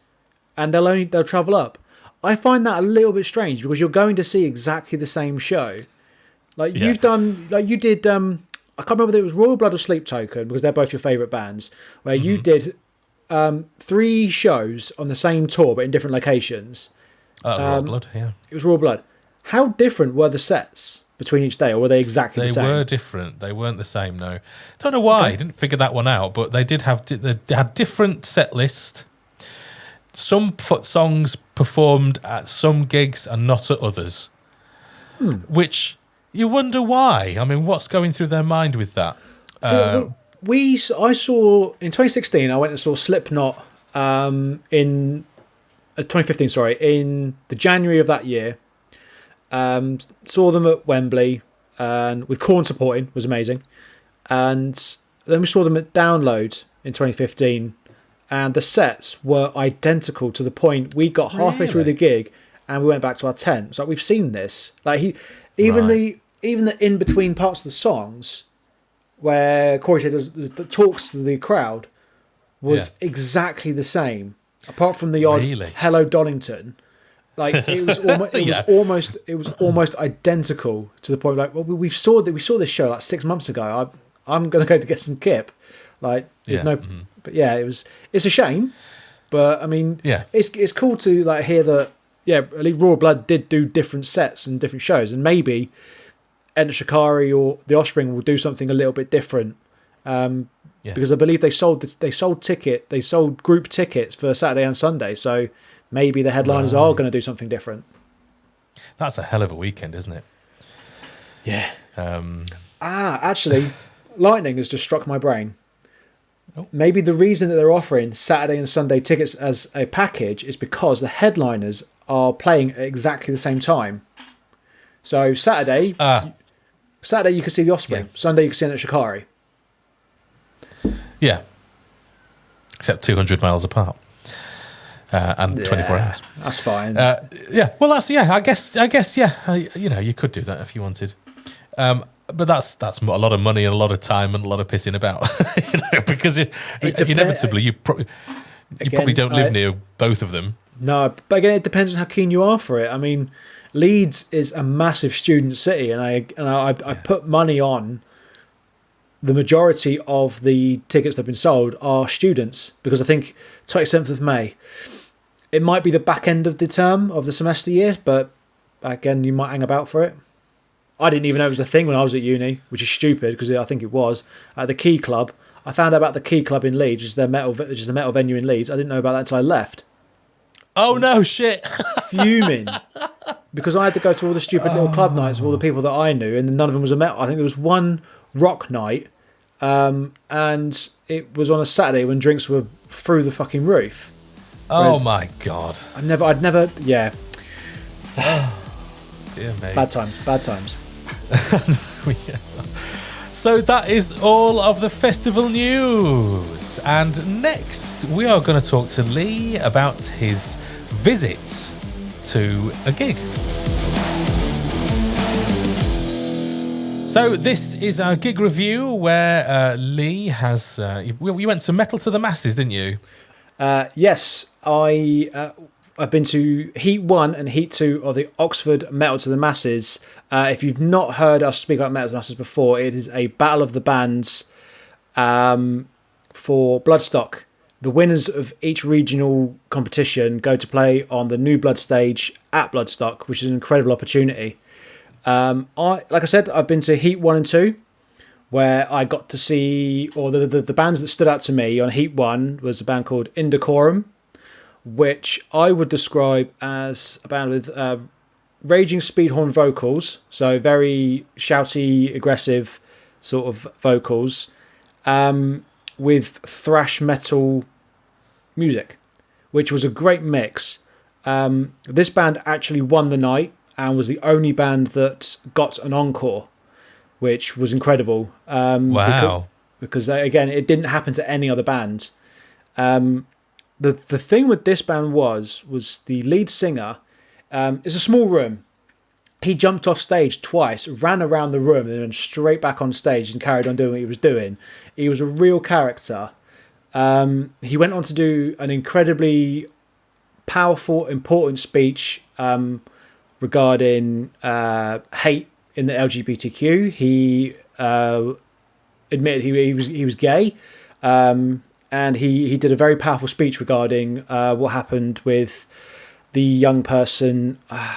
and they'll travel up. I find that a little bit strange because you're going to see exactly the same show. Like you did. I can't remember whether it was Royal Blood or Sleep Token, because they're both your favourite bands. Where you did 3 shows on the same tour but in different locations. Royal Blood, yeah. It was Royal Blood. How different were the sets between each day, or were they exactly the same? They were different. They weren't the same. No, don't know why. I didn't figure that one out. But they did have they had different set list. Some songs performed at some gigs and not at others, which you wonder why. I mean, what's going through their mind with that? So I saw in 2016. I went and saw Slipknot in 2015. Sorry, in the January of that year. Saw them at Wembley, and with Korn supporting, was amazing. And then we saw them at Download in 2015. And the sets were identical to the point we got halfway through the gig and we went back to our tent. It's like, we've seen this. Like even the in between parts of the songs where Corey said talks to the crowd was exactly the same, apart from the odd "Hello Donington." Like it was almost identical to the point. Like, well, we saw this show like 6 months ago. I'm going to go to get some kip. Like, but yeah, it's a shame, but I mean, it's cool to like hear that. Yeah, at least Royal Blood did do different sets and different shows, and maybe Enter Shikari or The Offspring will do something a little bit different. Because I believe they sold group tickets for Saturday and Sunday, so maybe the headliners are going to do something different. That's a hell of a weekend, isn't it? Yeah. Actually, lightning has just struck my brain. Oh. Maybe the reason that they're offering Saturday and Sunday tickets as a package is because the headliners are playing at exactly the same time. So Saturday you can see The Offspring. Sunday you can see it at Shikari. Yeah. Except 200 miles apart. and 24 hours. That's fine. Well, I guess, you could do that if you wanted. But that's a lot of money and a lot of time and a lot of pissing about, because inevitably you probably don't live near both of them. No, but again, it depends on how keen you are for it. I mean, Leeds is a massive student city, and I put money on the majority of the tickets that have been sold are students, because I think 27th of May, it might be the back end of the term of the semester year, but again, you might hang about for it. I didn't even know it was a thing when I was at uni, which is stupid because I think it was. At the Key Club, I found out about the Key Club in Leeds, which is the metal venue in Leeds. I didn't know about that until I left. Oh no, shit! Fuming. Because I had to go to all the stupid little club nights with all the people that I knew, and none of them was a metal. I think there was one rock night, and it was on a Saturday when drinks were through the fucking roof. Oh my god! I'd never, yeah. Oh, dear me. Bad times. So that is all of the festival news, and next we are going to talk to Lee about his visit to a gig. So this is our gig review where Lee has... you went to Metal to the Masses, didn't you? Yes, I've been to Heat 1 and Heat 2 of the Oxford Metal to the Masses. If you've not heard us speak about Metal to the Masses before, it is a battle of the bands for Bloodstock. The winners of each regional competition go to play on the New Blood stage at Bloodstock, which is an incredible opportunity. Like I said, I've been to Heat 1 and 2, where I got to see, or the bands that stood out to me on Heat 1 was a band called Indecorum, which I would describe as a band with raging speedhorn vocals, so very shouty, aggressive sort of vocals, with thrash metal music, which was a great mix. This band actually won the night and was the only band that got an encore, which was incredible. Wow. Because again, it didn't happen to any other band. The thing with this band was the lead singer. It's a small room. He jumped off stage twice, ran around the room, and then straight back on stage and carried on doing what he was doing. He was a real character. He went on to do an incredibly powerful, important speech regarding hate in the LGBTQ. He admitted he was gay, and he did a very powerful speech regarding what happened with the young person. I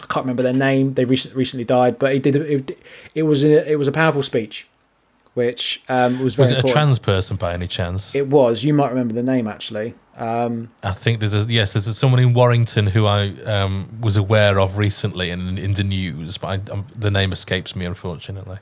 can't remember their name. They recently died, but it was a powerful speech, which was very important. A trans person by any chance? It was. You might remember the name actually. I think there's someone in Warrington who I was aware of recently in the news, but the name escapes me, unfortunately.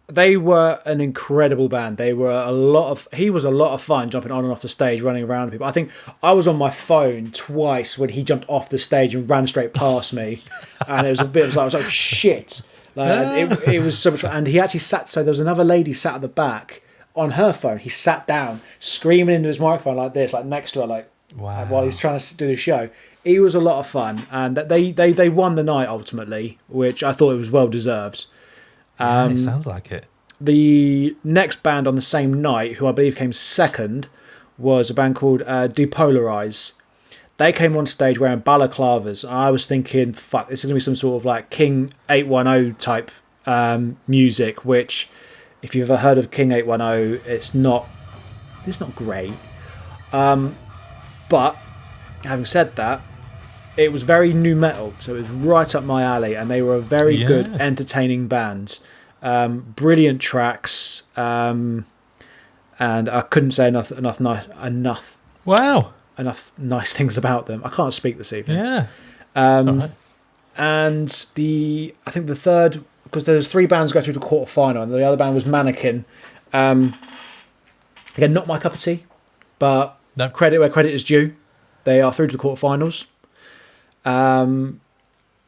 They were an incredible band. He was a lot of fun jumping on and off the stage, running around people. I think I was on my phone twice when he jumped off the stage and ran straight past me, and it was like shit. It was so much fun. And he actually sat. So there was another lady sat at the back on her phone. He sat down, screaming into his microphone like this, like next to her, like wow. While he's trying to do the show. It was a lot of fun, and they won the night ultimately, which I thought it was well deserved. It sounds like it. The next band on the same night, who I believe came second, was a band called Depolarize. They came on stage wearing balaclavas. I was thinking, fuck, this is going to be some sort of like King 810 type music, which, if you've ever heard of King 810, it's not great. But having said that, it was very nu metal, so it was right up my alley, and they were a very good, entertaining band. Brilliant tracks, and I couldn't say enough nice things about them. I can't speak this evening. Yeah. Right. And I think the third, because there's three bands go through to quarterfinal, and the other band was Mannequin. Again, not my cup of tea, but credit where credit is due. They are through to the quarterfinals.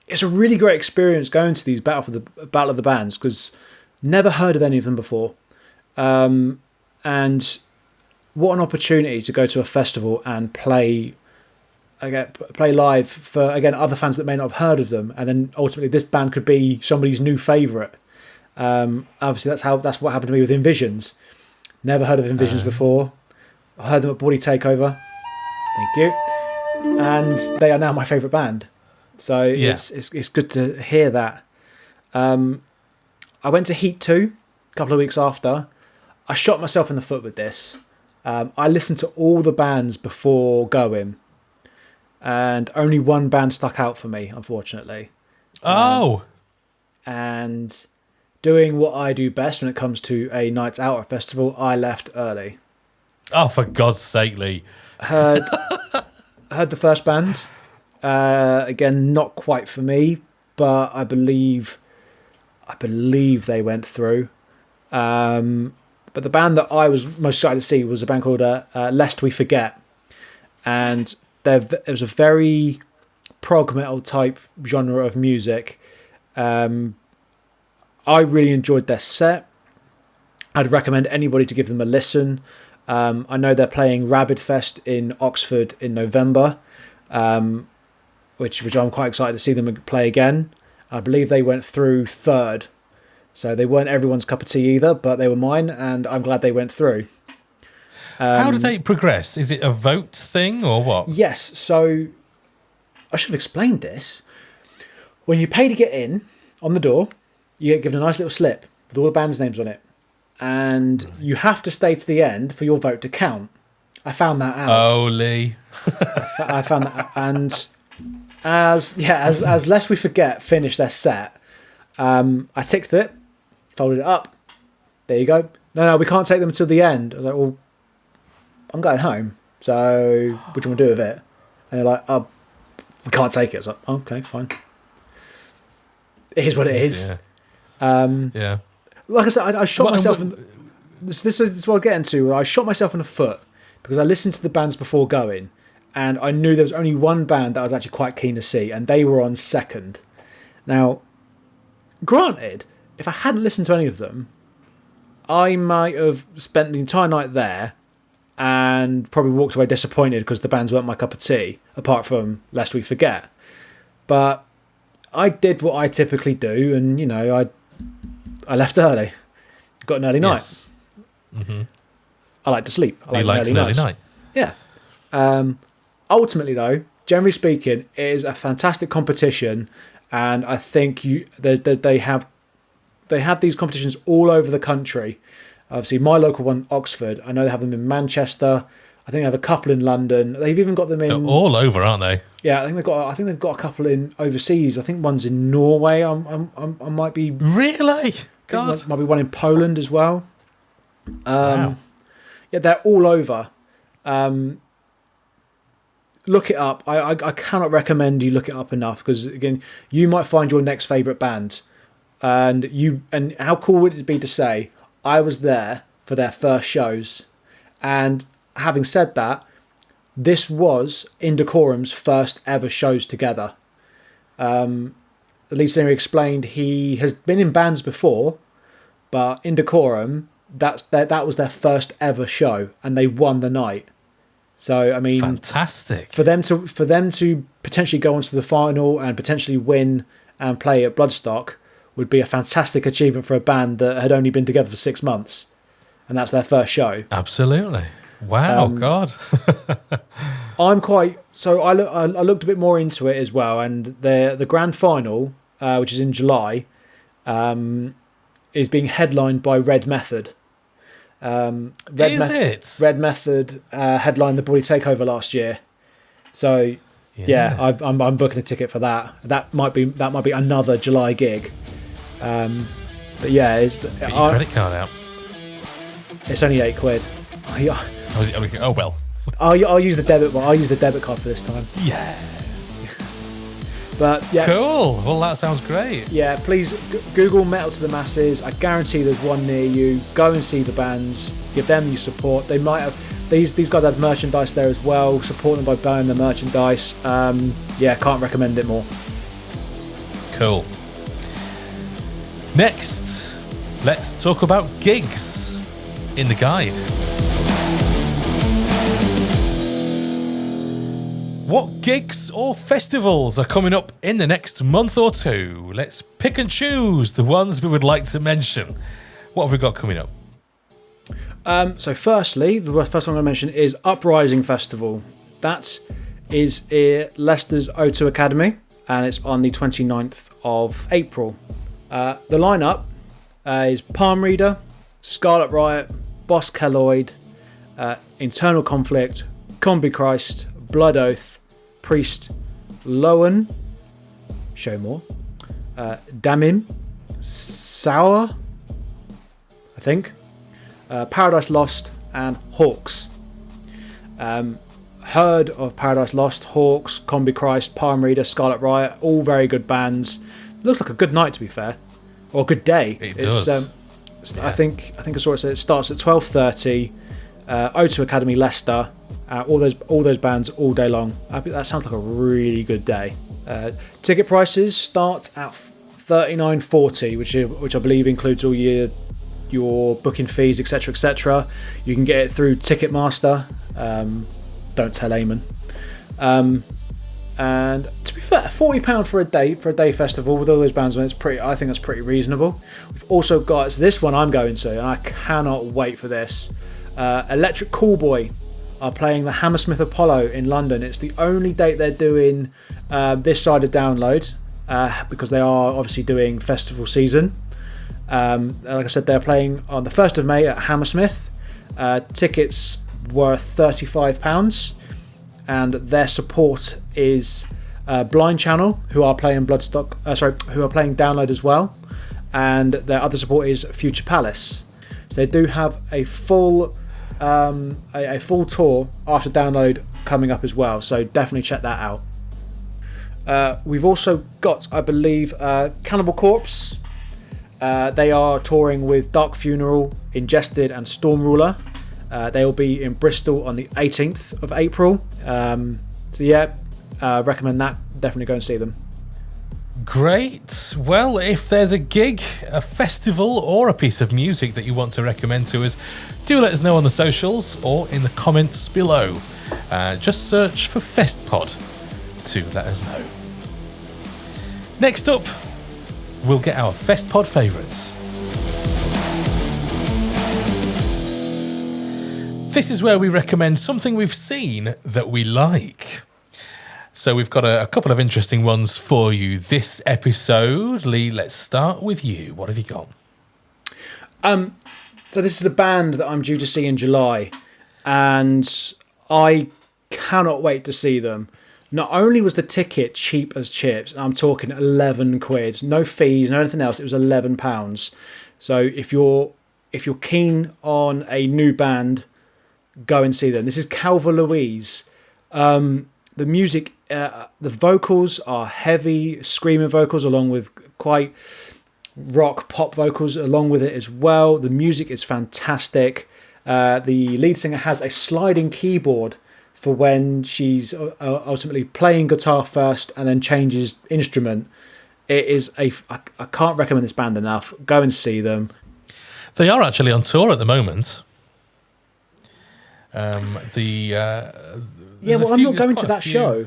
It's a really great experience going to these Battle of the Bands, because never heard of any of them before. And what an opportunity to go to a festival and play play live for, again, other fans that may not have heard of them, and then ultimately this band could be somebody's new favourite. Obviously, that's what happened to me with Invisions. Never heard of Invisions before. I heard them at Body Takeover. Thank you. And they are now my favourite band. So it's good to hear that. I went to Heat 2 a couple of weeks after. I shot myself in the foot with this. I listened to all the bands before going, and only one band stuck out for me, unfortunately. And doing what I do best when it comes to a nights out or festival, I left early. Oh, for God's sake, Lee. Heard the first band. Again, not quite for me, but I believe they went through. But the band that I was most excited to see was a band called Lest We Forget. And it was a very prog metal type genre of music. I really enjoyed their set. I'd recommend anybody to give them a listen. I know they're playing Rabid Fest in Oxford in November, which I'm quite excited to see them play again. I believe they went through third. So they weren't everyone's cup of tea either, but they were mine, and I'm glad they went through. How do they progress? Is it a vote thing or what? Yes, so I should have explained this. When you pay to get in, on the door, you get given a nice little slip with all the band's names on it. And you have to stay to the end for your vote to count. I found that out. Oh, Lee. I found that out. And as Lest We Forget finished their set, I ticked it, folded it up. There you go. No, we can't take them until the end. I was like, well, I'm going home. So what do you want to do with it? And they're like, oh, we can't take it. I was like, oh, okay, fine. It is what it is. Yeah. Like I said, I shot myself. This is what I'll get into. I shot myself in the foot because I listened to the bands before going, and I knew there was only one band that I was actually quite keen to see, and they were on second. Now, granted, if I hadn't listened to any of them, I might have spent the entire night there and probably walked away disappointed because the bands weren't my cup of tea, apart from Lest We Forget. But I did what I typically do, and I left early. Got an early night. Yes. Mm-hmm. I like to sleep. I like an early night. Yeah. Ultimately, though, generally speaking, it is a fantastic competition, and I think they have these competitions all over the country. Obviously, my local one, Oxford, I know they have them in Manchester. I think they have a couple in London. They've even got them in. They're all over, aren't they? Yeah, I think they've got a couple in overseas. I think one's in Norway. I might be really. God, might be one in Poland as well. Wow. Yeah, they're all over. Look it up. I cannot recommend you look it up enough because again, you might find your next favourite band, and how cool would it be to say I was there for their first shows, and having said that, this was Indecorum's first ever shows together. The lead singer explained he has been in bands before, but Indecorum, that was their first ever show, and they won the night. So I mean, fantastic for them to potentially go on to the final and potentially win and play at Bloodstock would be a fantastic achievement for a band that had only been together for 6 months, and that's their first show. Absolutely. Wow, God. I'm quite... So I looked a bit more into it as well, and the grand final, which is in July, is being headlined by Red Method. Red Method headlined the Body Takeover last year. So, yeah, I'm booking a ticket for that. That might be another July gig. But yeah, get your credit card out. It's only £8. Oh well. I'll use the debit. Well, I'll use the debit card for this time. Yeah. But yeah. Cool. Well, that sounds great. Yeah. Please Google Metal to the Masses. I guarantee there's one near you. Go and see the bands. Give them your support. They might have these guys have merchandise there as well. Support them by buying the merchandise. Yeah, can't recommend it more. Cool. Next, let's talk about gigs in the guide. What gigs or festivals are coming up in the next month or two? Let's pick and choose the ones we would like to mention. What have we got coming up? So firstly, the first one I'm going to mention is Uprising Festival. That is at Leicester's O2 Academy, and it's on the 29th of April. The lineup is Palm Reader, Scarlet Riot, BOSSK Pest Control, Internal Conflict, Combi Christ, Blood Oath, Priest, Lowen, show more, Damim, Sour, I think, Paradise Lost, and Hawks. Heard of Paradise Lost, Hawks, Combi Christ, Palm Reader, Scarlet Riot, all very good bands. Looks like a good night, to be fair, or a good day. It does. Yeah. I think I saw it said it starts at 12:30. O2 Academy, Leicester. All those bands all day long. That sounds like a really good day. Ticket prices start at $39.40, which I believe includes all your booking fees, etc., etc. You can get it through Ticketmaster. Don't tell Eamon. And to be fair, £40 for a day festival with all those bands on it, I think that's pretty reasonable. We've also got this one I'm going to, and I cannot wait for this. Electric Callboy are playing the Hammersmith Apollo in London. It's the only date they're doing this side of download, because they are obviously doing festival season. Like I said, they're playing on the 1st of May at Hammersmith. Tickets were £35, and their support is Blind Channel, who are playing who are playing download as well, and their other support is Future Palace. So they do have a full tour after download coming up as well, so definitely check that out. We've also got, I believe, Cannibal Corpse. They are touring with Dark Funeral, Ingested, and Storm Ruler. They will be in Bristol on the 18th of April. Recommend that. Definitely go and see them. Great. Well, if there's a gig, a festival, or a piece of music that you want to recommend to us, do let us know on the socials or in the comments below. Just search for Festpod to let us know. Next up, we'll get our Festpod Favourites. This is where we recommend something we've seen that we like. So we've got a couple of interesting ones for you this episode. Lee, let's start with you. What have you got? So this is a band that I'm due to see in July, and I cannot wait to see them. Not only was the ticket cheap as chips, I'm talking £11, no fees, no anything else. It was £11. So if you're keen on a new band, go and see them. This is Calva Louise. The music, the vocals are heavy screamer vocals, along with quite rock pop vocals along with it as well. The music is fantastic. The lead singer has a sliding keyboard for when she's ultimately playing guitar first and then changes instrument. It is I can't recommend this band enough. Go and see them. They are actually on tour at the moment. I'm not going to that show.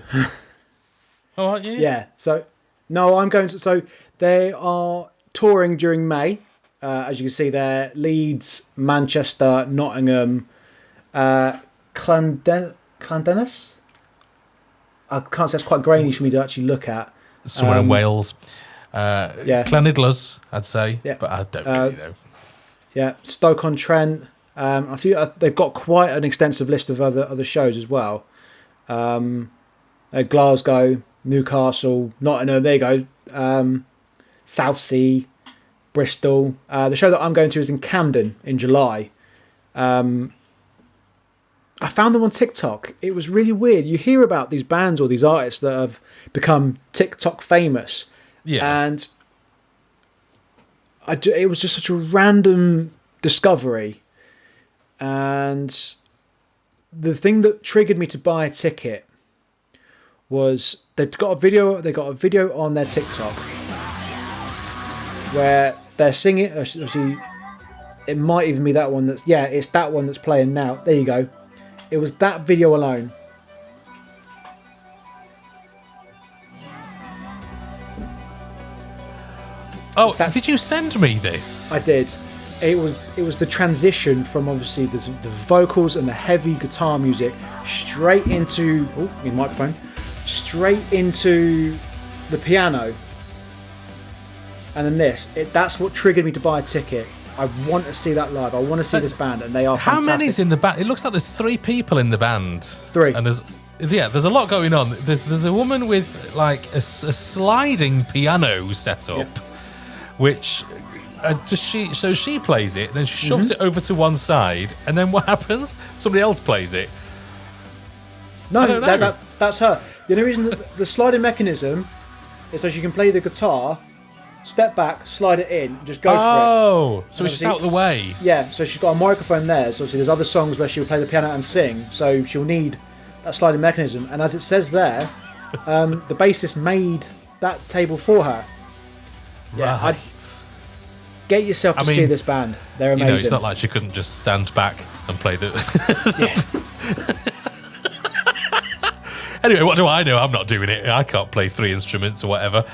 Oh, aren't you? Yeah. So no, I'm going to. So they are touring during May. As you can see there, Leeds, Manchester, Nottingham, Clandennis. I can't say, it's quite grainy for me to actually look at. Somewhere in Wales. Llanidlas, I'd say, but I don't really know. Yeah, Stoke-on-Trent. I think they've got quite an extensive list of other shows as well. Glasgow, Newcastle, Nottingham. There you go. Southsea, Bristol. The show that I'm going to is in Camden in July. I found them on TikTok. It was really weird. You hear about these bands or these artists that have become TikTok famous. Yeah. And it was just such a random discovery. And the thing that triggered me to buy a ticket was they got a video on their TikTok where they're singing. Obviously, it might even be that one it's that one that's playing now. There you go. It was that video alone. Oh, did you send me this? I did. It was the transition from obviously the vocals and the heavy guitar music straight into microphone, straight into the piano, and then this. That's what triggered me to buy a ticket. I want to see that live. I want to see this band, and they are fantastic. How many's in the band? It looks like there's 3 people in the band. 3. And there's a lot going on. There's a woman with like a sliding piano setup, which she plays it, then she shoves it over to one side, and then what happens? Somebody else plays it. No, I don't know. That's her. The only reason that the sliding mechanism is so she can play the guitar, step back, slide it in, just go for it. Oh, so it's just out of the way. Yeah, so she's got a microphone there. So obviously there's other songs where she'll play the piano and sing, so she'll need that sliding mechanism. And as it says there, the bassist made that table for her. Yeah, right. Get yourself to see this band. They're amazing. It's not like she couldn't just stand back and play the... Anyway, what do I know? I'm not doing it. I can't play 3 instruments or whatever.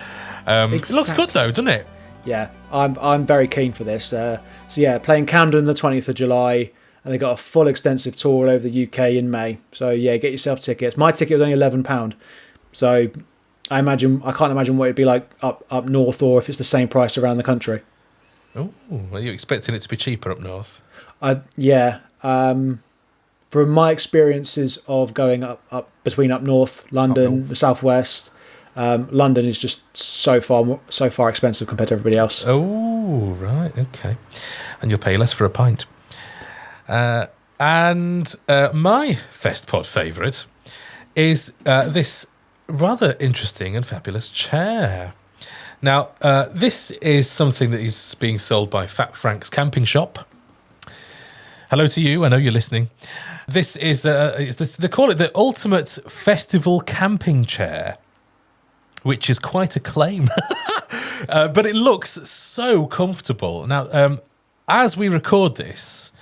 It looks good though, doesn't it? Yeah, I'm very keen for this. So yeah, playing Camden the 20th of July, and they got a full extensive tour all over the UK in May. So yeah, get yourself tickets. My ticket was only £11, so I can't imagine what it'd be like up north, or if it's the same price around the country. Oh, are you expecting it to be cheaper up north? Yeah. From my experiences of going up between up north, London, the southwest, London is just so far expensive compared to everybody else. Oh, right, okay. And you'll pay less for a pint. And my Festpod favourite is this rather interesting and fabulous chair. Now, this is something that is being sold by Fat Frank's Camping Shop. Hello to you, I know you're listening. This is, they call it the Ultimate Festival Camping Chair, which is quite a claim. But it looks so comfortable. Now, as we record this,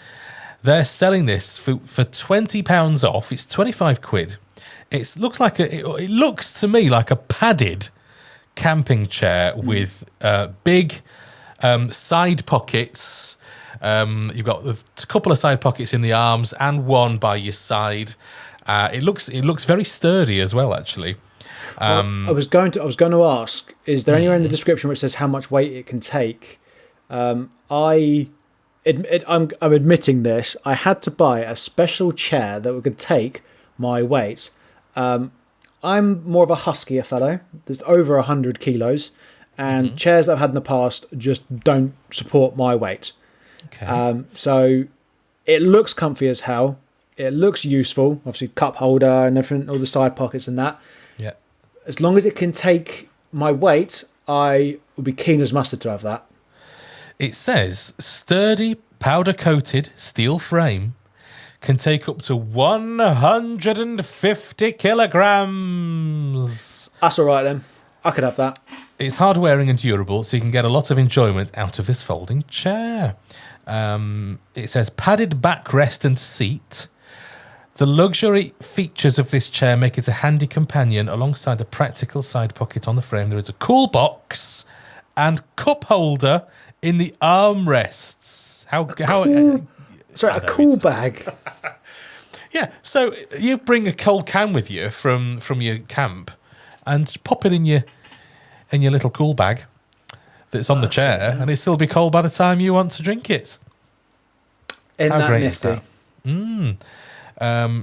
they're selling this for £20 off. It's 25 quid. It looks to me like a padded camping chair with big side pockets. You've got a couple of side pockets in the arms and one by your side. It looks very sturdy as well, actually. I was going to ask: is there anywhere in the description where it says how much weight it can take? I'm admitting this. I had to buy a special chair that could take my weight. I'm more of a huskier fellow. There's over 100 kilos, and chairs that I've had in the past just don't support my weight. Okay. So it looks comfy as hell. It looks useful. Obviously, cup holder and everything, all the side pockets and that. Yeah. As long as it can take my weight, I would be keen as mustard to have that. It says sturdy, powder-coated steel frame. Can take up to 150 kilograms. That's all right then. I could have that. It's hard-wearing and durable, so you can get a lot of enjoyment out of this folding chair. It says padded backrest and seat. The luxury features of this chair make it a handy companion. Alongside the practical side pocket on the frame, there is a cool box and cup holder in the armrests. A cool bag. Yeah, so you bring a cold can with you from your camp and pop it in your little cool bag that's on the chair, and it'll still be cold by the time you want to drink it. Isn't that nifty?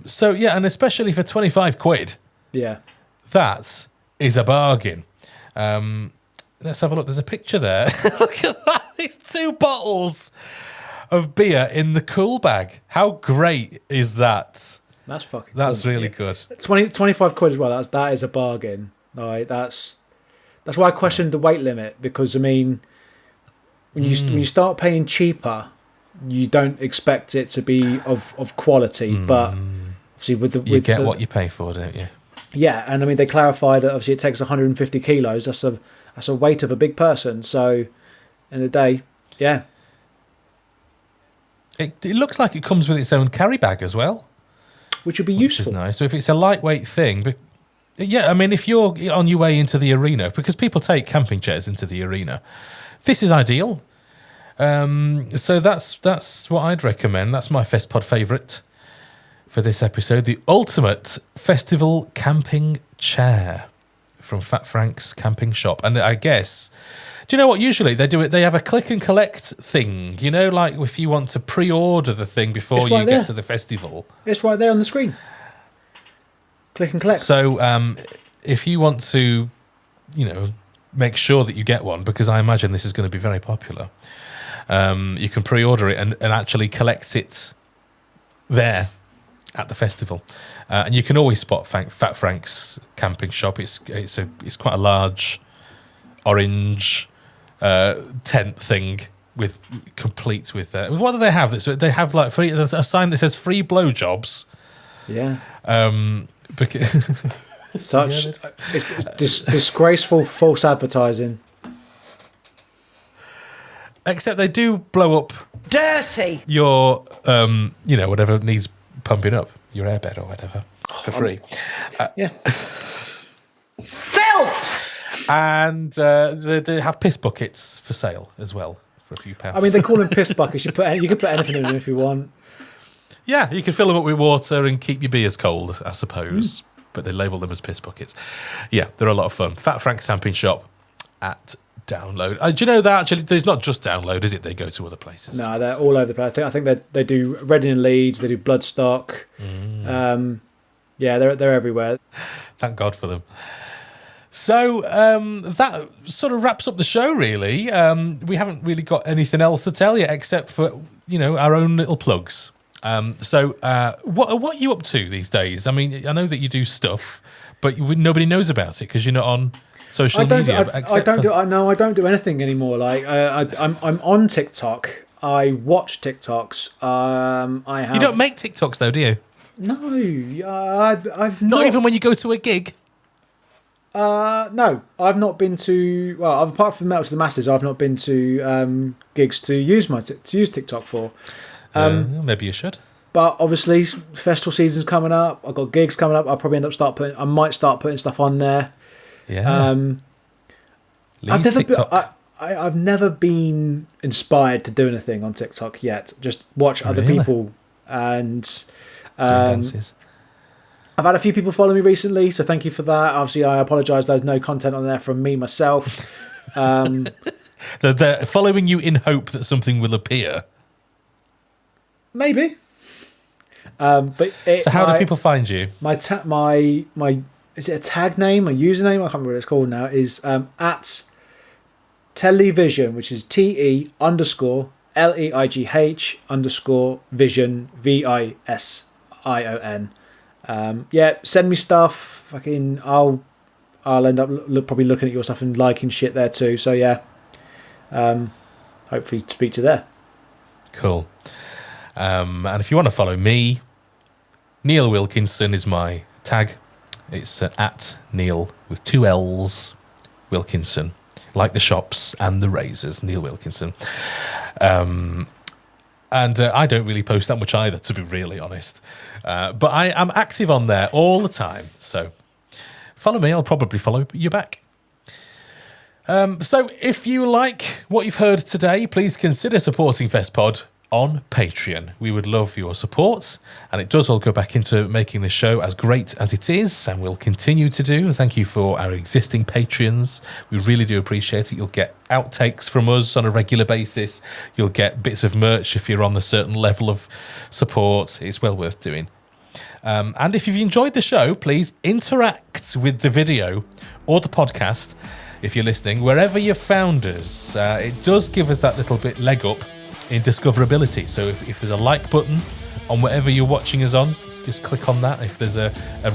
So yeah, and especially for 25 quid. Yeah. That is a bargain. Let's have a look. There's a picture there. Look at that. It's 2 bottles of beer in the cool bag. How great is that? That's fucking That's cool. really good. 25 quid as well. That is a bargain. Like, that's why I questioned the weight limit, because I mean, when you start paying cheaper, you don't expect it to be of quality. But obviously, you get what you pay for, don't you? Yeah, and I mean, they clarify that obviously it takes 150 kilos. That's a weight of a big person. So, in the day, yeah. It looks like it comes with its own carry bag as well, which would be useful. Which is nice. So if it's a lightweight thing, but yeah, I mean, if you're on your way into the arena, because people take camping chairs into the arena, this is ideal. So that's what I'd recommend. That's my Festpod favourite for this episode. The ultimate festival camping chair from Fat Frank's camping shop. And I guess, do you know what? Usually they do it. They have a click and collect thing. You know, like if you want to pre-order the thing before you get to the festival. It's right there on the screen. Click and collect. So if you want to, make sure that you get one, because I imagine this is going to be very popular, you can pre-order it and actually collect it there at the festival. And you can always spot Fat Frank's camping shop. It's quite a large orange tent thing complete with what do they have? They have like a sign that says free blowjobs. Yeah. Such disgraceful false advertising. Except they do blow up dirty your whatever needs pumping up, your airbed or whatever, for free. Yeah. Filth! And they have piss buckets for sale as well for a few pounds. I mean, they call them piss buckets. You can put anything in them if you want. Yeah, you can fill them up with water and keep your beers cold, I suppose. But they label them as piss buckets. Yeah, they're a lot of fun. Fat Frank's camping shop at Download. Do you know that actually there's not just Download, is it? They go to other places. No, they're all over the place. I think they do Reading and Leeds. They do Bloodstock. Yeah, they're everywhere. Thank God for them. So that sort of wraps up the show, really. We haven't really got anything else to tell you except for our own little plugs. So what are you up to these days? I mean, I know that you do stuff, but nobody knows about it because you're not on social media. I don't do anything anymore. Like I'm on TikTok. I watch TikToks. I have. You don't make TikToks though, do you? No, I've not even when you go to a gig. No, I've not been to. Well, apart from Metal to the Masses, I've not been to gigs to use TikTok for. Maybe you should. But obviously, festival season's coming up. I've got gigs coming up. I'll probably I might start putting stuff on there. Yeah. I've never been inspired to do anything on TikTok yet. Just watch other people and dances. I've had a few people follow me recently, so thank you for that. Obviously, I apologise. There's no content on there from me myself. They're following you in hope that something will appear. Maybe. So how do people find you? My is it a tag name, my username? I can't remember what it's called now. Is at Television, which is TE_LEIGH_vision VISION. Yeah, send me stuff. Fucking, I'll end up probably looking at your stuff and liking shit there too. So yeah, hopefully speak to you there. Cool. And if you want to follow me, Neil Wilkinson is my tag. It's at Neil with 2 L's Wilkinson, like the shops and the razors. Neil Wilkinson. And I don't really post that much either, to be really honest. But I am active on there all the time. So follow me. I'll probably follow you back. So if you like what you've heard today, please consider supporting Festpod on Patreon. We would love your support, and it does all go back into making the show as great as it is, and we'll continue to do. Thank you for our existing Patreons. We really do appreciate it. You'll get outtakes from us on a regular basis. You'll get bits of merch if you're on a certain level of support. It's well worth doing. And if you've enjoyed the show, please interact with the video or the podcast if you're listening, wherever you found us. It does give us that little bit leg up in discoverability. So if there's a like button on whatever you're watching us on, just click on that. If there's a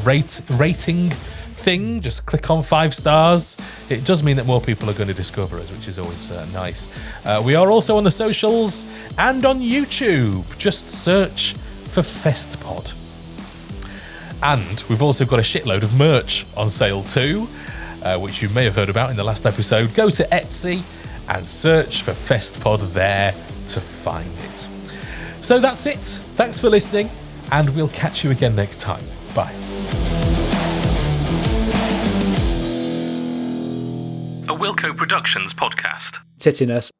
rating thing, just click on 5 stars. It does mean that more people are going to discover us, which is always nice. We are also on the socials and on YouTube. Just search for Festpod. And we've also got a shitload of merch on sale too, which you may have heard about in the last episode. Go to Etsy and search for Festpod there to find it. So that's it. Thanks for listening, and we'll catch you again next time. Bye. A Wilco Productions podcast. tittiness.